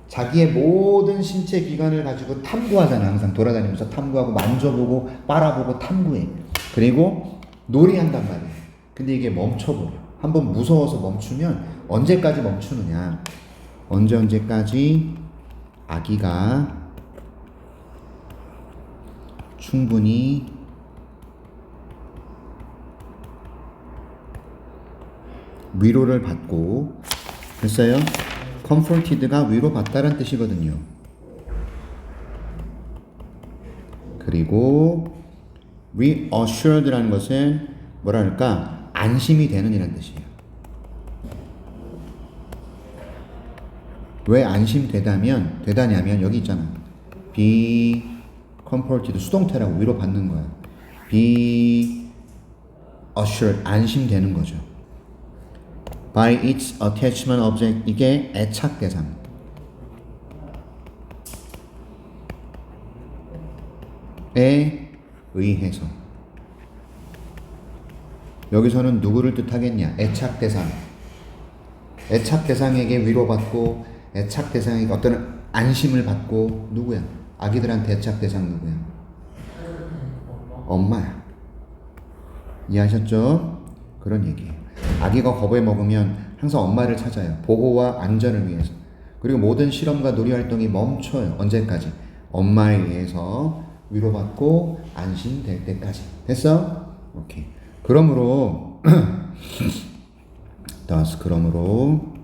자기의 모든 신체 기관을 가지고 탐구하잖아. 항상 돌아다니면서 탐구하고 만져보고 빨아보고 탐구해. 그리고 놀이한단 말이야. 근데 이게 멈춰버려. 한번 무서워서 멈추면 언제까지 멈추느냐? 언제까지 아기가 충분히 위로를 받고, 됐어요? comforted가 위로받다란 뜻이거든요. 그리고 reassured라는 것은 뭐랄까 안심이 되는 이란 뜻이에요. 왜 안심되다면 되다냐면 여기 있잖아. be comforted 수동태라고 위로받는 거야. be assured 안심되는 거죠. by its attachment object 이게 애착 대상. 에 의해서 여기서는 누구를 뜻하겠냐? 애착 대상. 애착 대상에게 위로받고 애착 대상에게 어떤 안심을 받고 누구야? 아기들한테 애착 대상 누구야? 엄마야. 이해하셨죠? 그런 얘기예요. 아기가 겁을 먹으면 항상 엄마를 찾아요. 보호와 안전을 위해서. 그리고 모든 실험과 놀이활동이 멈춰요. 언제까지? 엄마에 의해서 위로받고 안심될 때까지. 됐어? 오케이. 그러므로 그러므로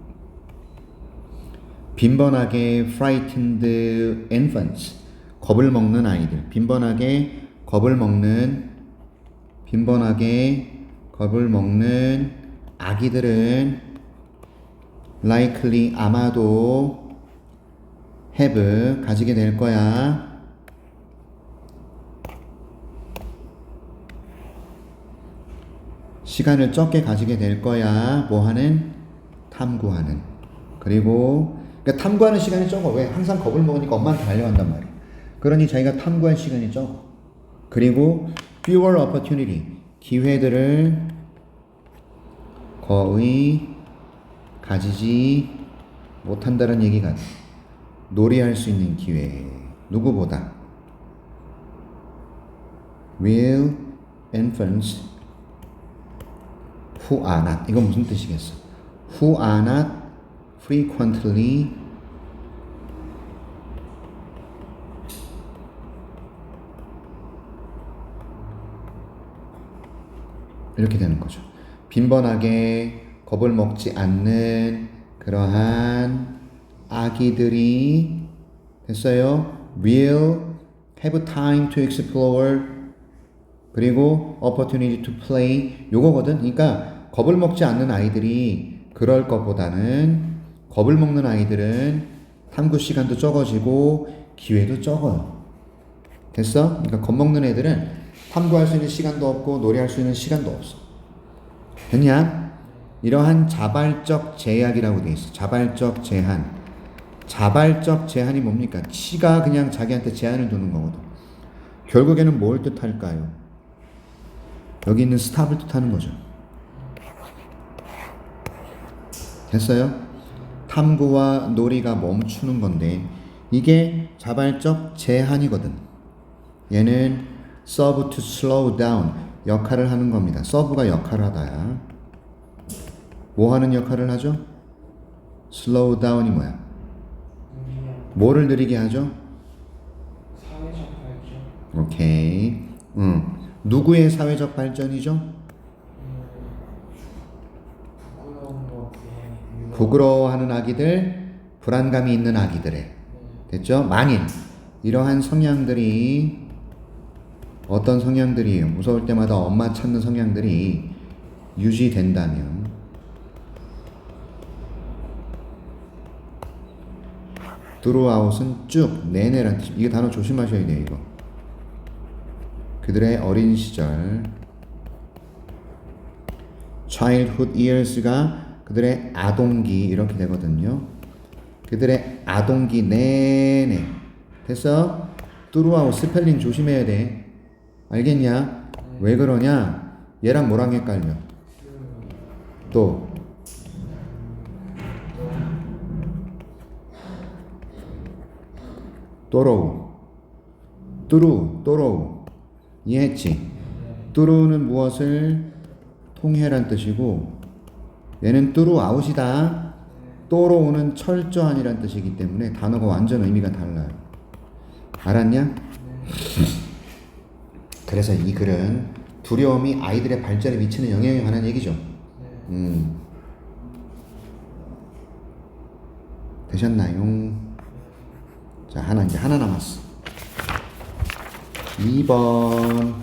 빈번하게 frightened infants 겁을 먹는 아이들 빈번하게 겁을 먹는 아기들은 likely 아마도 have 가지게 될 거야. 시간을 적게 가지게 될 거야. 뭐하는? 탐구하는. 그리고 그러니까 탐구하는 시간이 적어. 왜? 항상 겁을 먹으니까 엄마한테 달려간단 말이야. 그러니 자기가 탐구할 시간이 적어. 그리고 fewer opportunity 기회들을 거의 가지지 못한다는 얘기가 돼. 놀이할 수 있는 기회. 누구보다 will infants who are not 이건 무슨 뜻이겠어? who are not frequently 이렇게 되는 거죠. 빈번하게 겁을 먹지 않는 그러한 아기들이 됐어요. will have time to explore 그리고 opportunity to play 요거거든. 그러니까 겁을 먹지 않는 아이들이 그럴 것보다는 겁을 먹는 아이들은 탐구 시간도 적어지고 기회도 적어요. 됐어? 그러니까 겁먹는 애들은 탐구할 수 있는 시간도 없고 놀이할 수 있는 시간도 없어. 됐냐? 이러한 자발적 제약이라고 돼 있어. 자발적 제한. 자발적 제한이 뭡니까? 지가 그냥 자기한테 제한을 두는 거거든. 결국에는 뭘 뜻할까요? 여기 있는 스탑을 뜻하는 거죠. 됐어요? 탐구와 놀이가 멈추는 건데 이게 자발적 제한이거든. 얘는 serve to slow down 역할을 하는 겁니다. serve가 역할을 하다야. 뭐 하는 역할을 하죠? slow down이 뭐야? 뭐를 느리게 하죠? 사회적 발전. 오케이. 누구의 사회적 발전이죠? 부끄러워하는 아기들, 불안감이 있는 아기들의. 됐죠? 만일 이러한 성향들이 어떤 성향들이에요? 무서울 때마다 엄마 찾는 성향들이 유지된다면 throughout은 쭉 내내란 뜻. 이거 단어 조심하셔야 돼요. 이거 그들의 어린 시절 childhood years가 그들의 아동기 이렇게 되거든요. 그들의 아동기 내내. 됐어? throughout 스펠링 조심해야 돼. 알겠냐? 왜 그러냐? 얘랑 뭐랑 헷갈려? 또 또로우 이해했지? 또로우는 무엇을 통해란 뜻이고 얘는 throughout이다. 또로우는 철저한이란 뜻이기 때문에 단어가 완전 의미가 달라요. 알았냐? 그래서 이 글은 두려움이 아이들의 발전에 미치는 영향에 관한 얘기죠. 되셨나요? 자, 이제 하나 남았어. 2번.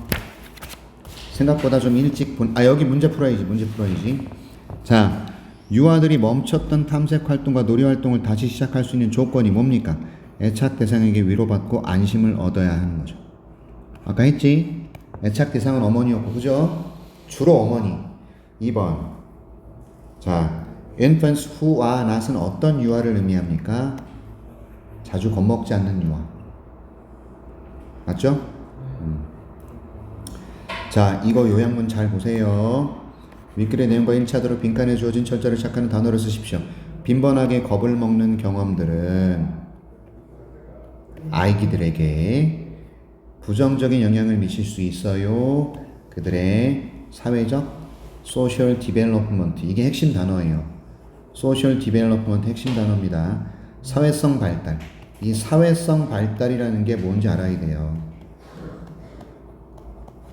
생각보다 좀 일찍 여기 문제 풀어야지. 자, 유아들이 멈췄던 탐색 활동과 놀이 활동을 다시 시작할 수 있는 조건이 뭡니까? 애착 대상에게 위로받고 안심을 얻어야 하는 거죠. 아까 했지? 애착 대상은 어머니였고, 그죠? 주로 어머니. 2번. 자, infants who are not은 어떤 유아를 의미합니까? 자주 겁먹지 않는 유아. 맞죠? 자, 이거 요약문 잘 보세요. 윗글의 내용과 일치하도록 빈칸에 주어진 철자를 시작하는 단어를 쓰십시오. 빈번하게 겁을 먹는 경험들은 아이들에게 부정적인 영향을 미칠 수 있어요. 그들의 사회적 social development, 이게 핵심 단어예요. social development 핵심 단어입니다. 사회성 발달. 이 사회성 발달이라는 게 뭔지 알아야 돼요.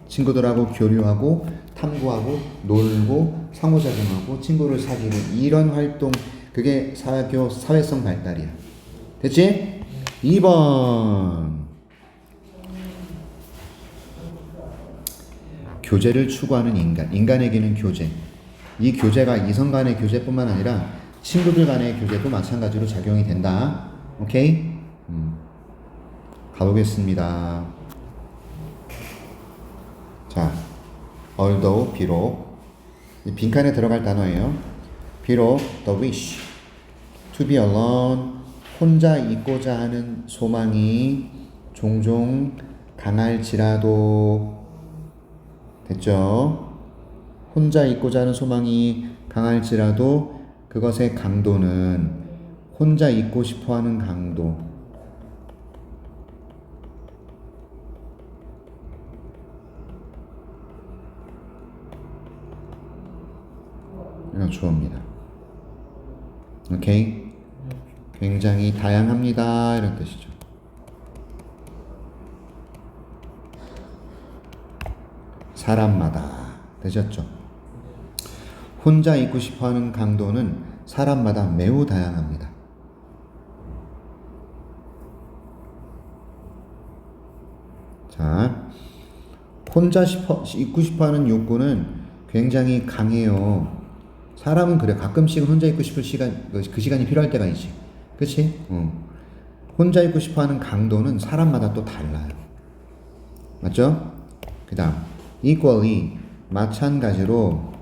친구들하고 교류하고 탐구하고 놀고 상호작용하고 친구를 사귀고 이런 활동, 그게 사회성 발달이야. 됐지? 2번. 교제를 추구하는 인간. 인간에게는 교제. 이 교제가 이성 간의 교제뿐만 아니라 친구들 간의 교제도 마찬가지로 작용이 된다. 오케이? 가보겠습니다. 자, although, 비록. 빈칸에 들어갈 단어예요. 비록, the wish to be alone, 혼자 있고자 하는 소망이 종종 강할지라도, 됐죠? 혼자 있고자 하는 소망이 강할지라도 그것의 강도는 혼자 있고 싶어 하는 강도, 이런 주어입니다. 오케이? 굉장히 다양합니다. 이런 뜻이죠. 사람마다. 되셨죠? 혼자 있고 싶어하는 강도는 사람마다 매우 다양합니다. 자, 혼자 있고 싶어하는 욕구는 굉장히 강해요. 사람은 그래. 가끔씩은 혼자 있고 싶을 시간, 그 시간이 필요할 때가 있지. 그치? 혼자 있고 싶어하는 강도는 사람마다 또 달라요. 맞죠? 그 다음 equally, 마찬가지로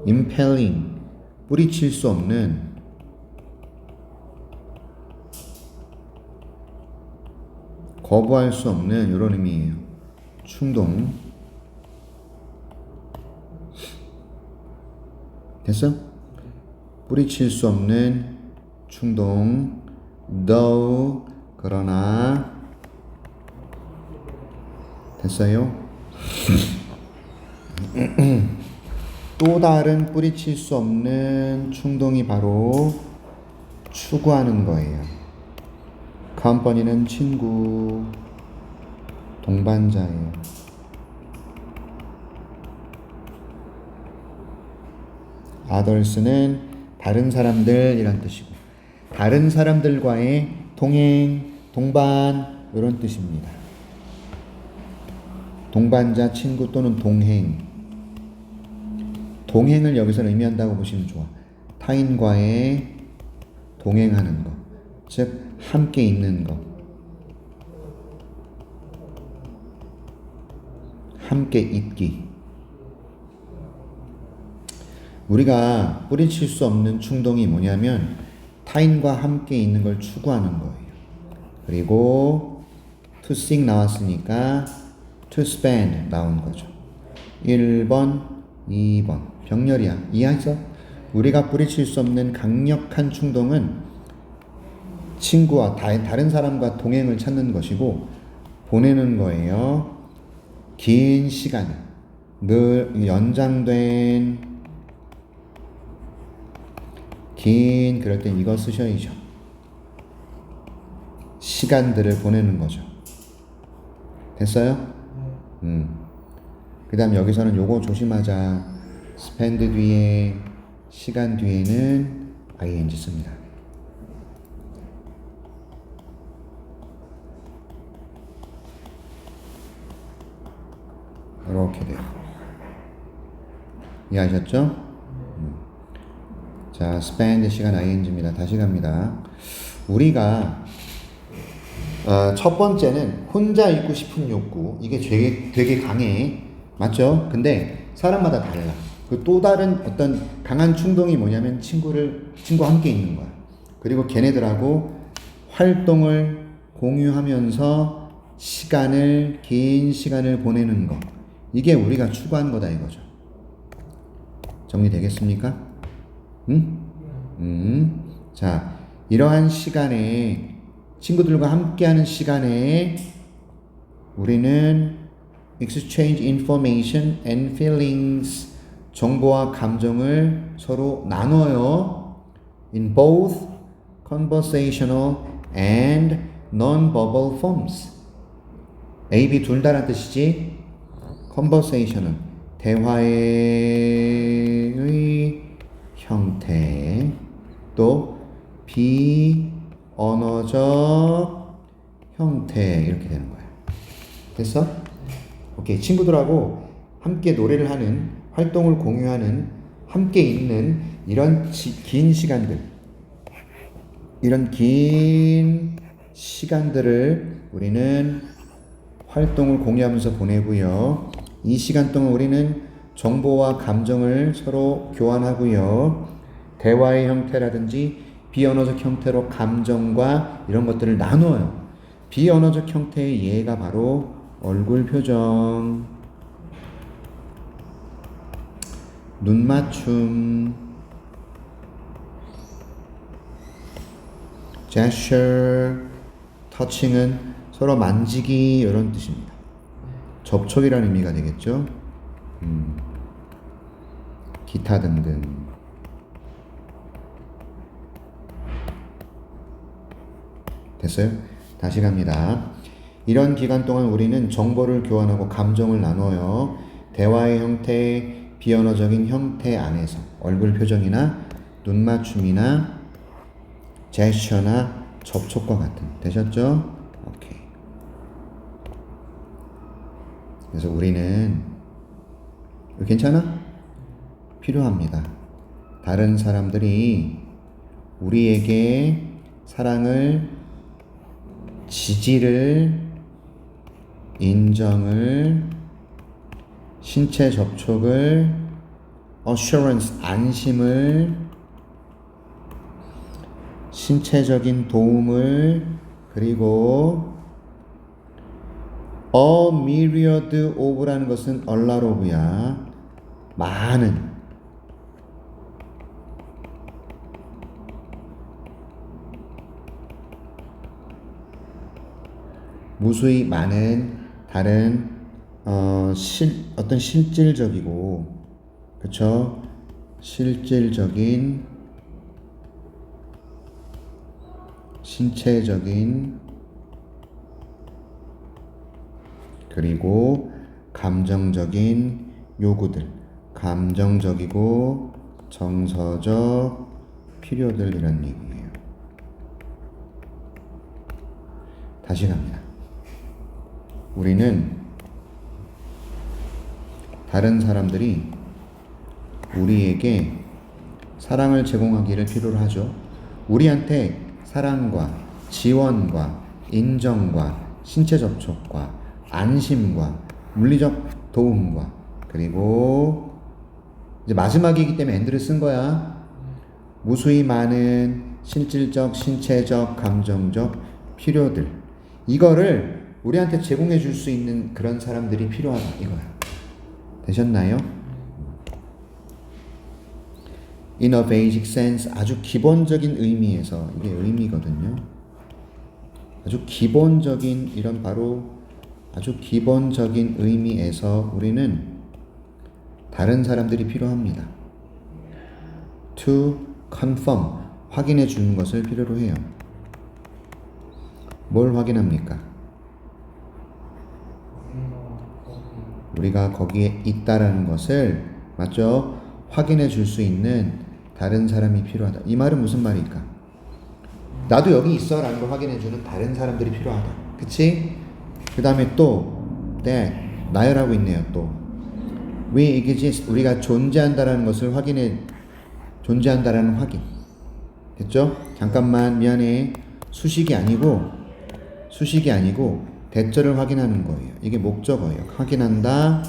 impelling, 뿌리칠 수 없는, 거부할 수 없는, 이런 의미예요. 충동. 됐어? 뿌리칠 수 없는 충동. though, 그러나. 됐어요? 또 다른 뿌리칠 수 없는 충동이 바로 추구하는 거예요. company는 친구, 동반자예요. others는 다른 사람들이란 뜻이고, 다른 사람들과의 동행, 동반, 이런 뜻입니다. 동반자, 친구 또는 동행. 동행을 여기서 의미한다고 보시면 좋아. 타인과의 동행하는 것, 즉 함께 있는 것, 함께 있기. 우리가 뿌리칠 수 없는 충동이 뭐냐면 타인과 함께 있는 걸 추구하는 거예요. 그리고 to seek 나왔으니까 to spend 나온 거죠. 1번, 2번. 병렬이야. 이해했어? 우리가 뿌리칠 수 없는 강력한 충동은 친구와 다른 사람과 동행을 찾는 것이고, 보내는 거예요. 긴 시간, 늘 연장된 긴, 그럴 땐 이거 쓰셔야죠. 시간들을 보내는 거죠. 됐어요? 그 다음 여기서는 요거 조심하자. spend 뒤에, 시간 뒤에는 ing 씁니다. 이렇게 돼요. 이해하셨죠? 자, spend 시간 ing입니다. 다시 갑니다. 우리가 첫 번째는 혼자 있고 싶은 욕구. 이게 되게 강해. 맞죠? 근데 사람마다 달라. 그 또 다른 어떤 강한 충동이 뭐냐면 친구와 함께 있는 거야. 그리고 걔네들하고 활동을 공유하면서 긴 시간을 보내는 거. 이게 우리가 추구하는 거다 이거죠. 정리되겠습니까? 응? 자, 이러한 시간에 친구들과 함께하는 시간에 우리는 exchange information and feelings 정보와 감정을 서로 나눠요. in both conversational and non-verbal forms. A, B 둘 다란 뜻이지. conversational 대화의 형태, 또 비언어적 형태 이렇게 되는 거야. 됐어? 오케이. 친구들하고 함께 노래를 하는, 활동을 공유하는, 함께 있는 이런 긴 시간들, 이런 긴 시간들을 우리는 활동을 공유하면서 보내고요. 이 시간 동안 우리는 정보와 감정을 서로 교환하고요. 대화의 형태라든지 비언어적 형태로 감정과 이런 것들을 나눠요. 비언어적 형태의 예가 바로 얼굴 표정, 눈 맞춤, gesture, touching은 서로 만지기 이런 뜻입니다. 접촉이라는 의미가 되겠죠. 기타 등등. 됐어요? 다시 갑니다. 이런 기간 동안 우리는 정보를 교환하고 감정을 나눠요. 대화의 형태, 비언어적인 형태 안에서 얼굴 표정이나 눈 맞춤이나 제스처나 접촉과 같은. 되셨죠? 오케이. 그래서 우리는 괜찮아? 필요합니다. 다른 사람들이 우리에게 사랑을, 지지를, 인정을, 신체 접촉을, assurance, 안심을, 신체적인 도움을, 그리고 a myriad of라는 것은 a lot of야. 많은. 무수히 많은 다른 어떤 실질적이고, 그쵸? 실질적인, 신체적인, 그리고 감정적인 요구들, 감정적이고 정서적 필요들 이런 얘기예요. 다시 갑니다. 우리는 다른 사람들이 우리에게 사랑을 제공하기를 필요로 하죠. 우리한테 사랑과 지원과 인정과 신체 접촉과 안심과 물리적 도움과, 그리고 이제 마지막이기 때문에 and를 쓴 거야. 무수히 많은 실질적, 신체적, 감정적 필요들, 이거를 우리한테 제공해 줄 수 있는 그런 사람들이 필요하다 이거야. 되셨나요? In a basic sense, 아주 기본적인 의미에서, 이게 의미거든요. 아주 기본적인, 이런 바로 아주 기본적인 의미에서 우리는 다른 사람들이 필요합니다. To confirm, 확인해 주는 것을 필요로 해요. 뭘 확인합니까? 우리가 거기에 있다라는 것을, 맞죠? 확인해 줄 수 있는 다른 사람이 필요하다. 이 말은 무슨 말일까? 나도 여기 있어 라는 걸 확인해 주는 다른 사람들이 필요하다. 그치? 그 다음에 또 나열하고 있네요. 또 We exist. 우리가 존재한다라는 것을 존재한다라는 확인. 됐죠? 잠깐만 미안해. 수식이 아니고 대절을 확인하는 거예요. 이게 목적어예요. 확인한다,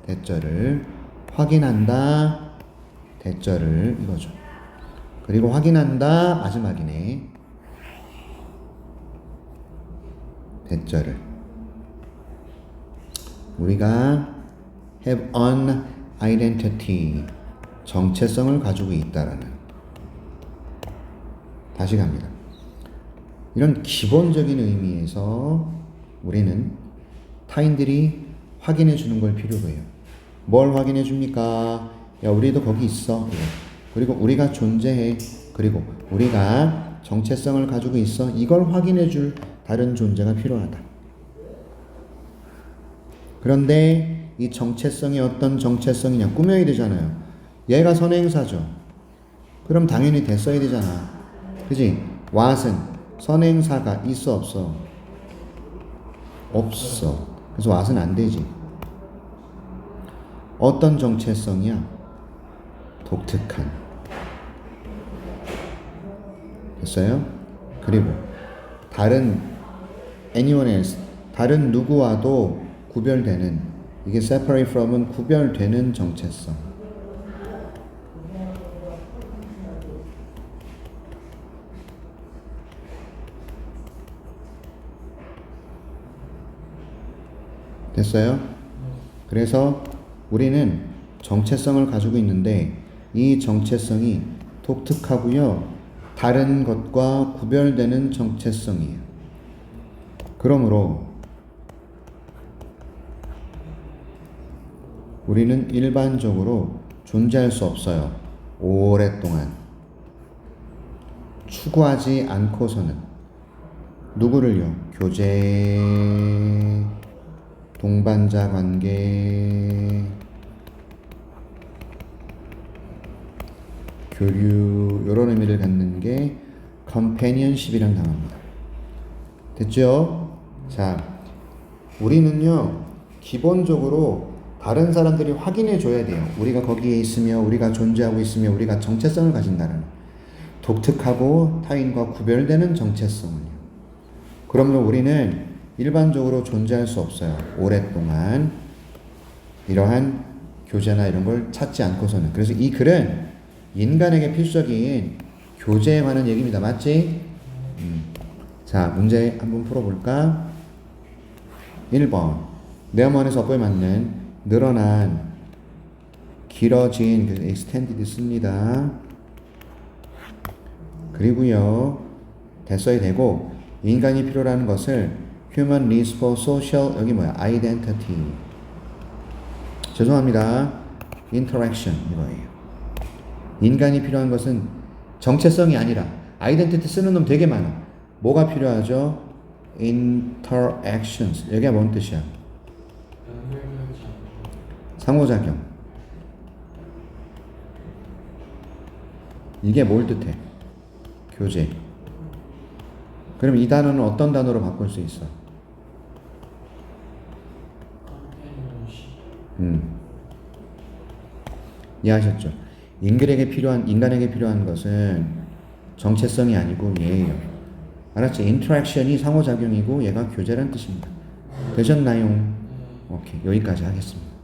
대절을 확인한다, 대절을 이거죠. 그리고 확인한다 마지막이네. 대절을 우리가 have an identity 정체성을 가지고 있다라는. 다시 갑니다. 이런 기본적인 의미에서 우리는 타인들이 확인해 주는 걸 필요로 해요. 뭘 확인해 줍니까? 야, 우리도 거기 있어. 그리고 우리가 존재해. 그리고 우리가 정체성을 가지고 있어. 이걸 확인해 줄 다른 존재가 필요하다. 그런데 이 정체성이 어떤 정체성이냐? 꾸며야 되잖아요. 얘가 선행사죠. 그럼 당연히 됐어야 되잖아. 그지? what은 선행사가 있어 없어? 없어. 그래서 what은 안 되지. 어떤 정체성이야? 독특한. 됐어요? 그리고 다른 anyone else, 다른 누구와도 구별되는, 이게 separate from은 구별되는 정체성. 됐어요? 그래서 우리는 정체성을 가지고 있는데 이 정체성이 독특하고요. 다른 것과 구별되는 정체성이에요. 그러므로 우리는 일반적으로 존재할 수 없어요. 오랫동안. 추구하지 않고서는. 누구를요? 교제, 동반자 관계, 교류, 이런 의미를 갖는 게 companionship이라는 단어입니다. 됐죠? 자, 우리는요, 기본적으로 다른 사람들이 확인해 줘야 돼요. 우리가 거기에 있으며, 우리가 존재하고 있으며, 우리가 정체성을 가진다는 독특하고 타인과 구별되는 정체성을요. 그러므로 우리는 일반적으로 존재할 수 없어요. 오랫동안 이러한 교제나 이런 걸 찾지 않고서는. 그래서 이 글은 인간에게 필수적인 교제에 관한 얘기입니다. 맞지? 자, 문제 한번 풀어볼까? 1번 네어먼에서 어법에 맞는 늘어난, 길어진, 그래서 extended 씁니다. 그리고요, 됐어야 되고, 인간이 필요로 하는 것을 human needs for social, 여기 뭐야? identity. 죄송합니다. interaction 이거예요. 인간이 필요한 것은 정체성이 아니라 identity 쓰는 놈 되게 많아. 뭐가 필요하죠? interactions. 여기가 뭔 뜻이야? 상호작용. 이게 뭘 뜻해? 교제. 그럼 이 단어는 어떤 단어로 바꿀 수 있어? 이해하셨죠? 인간에게 필요한 것은 정체성이 아니고 얘예요. 알았죠? 인터랙션이 상호작용이고 얘가 교제란 뜻입니다. 되셨나요? 오케이, 여기까지 하겠습니다.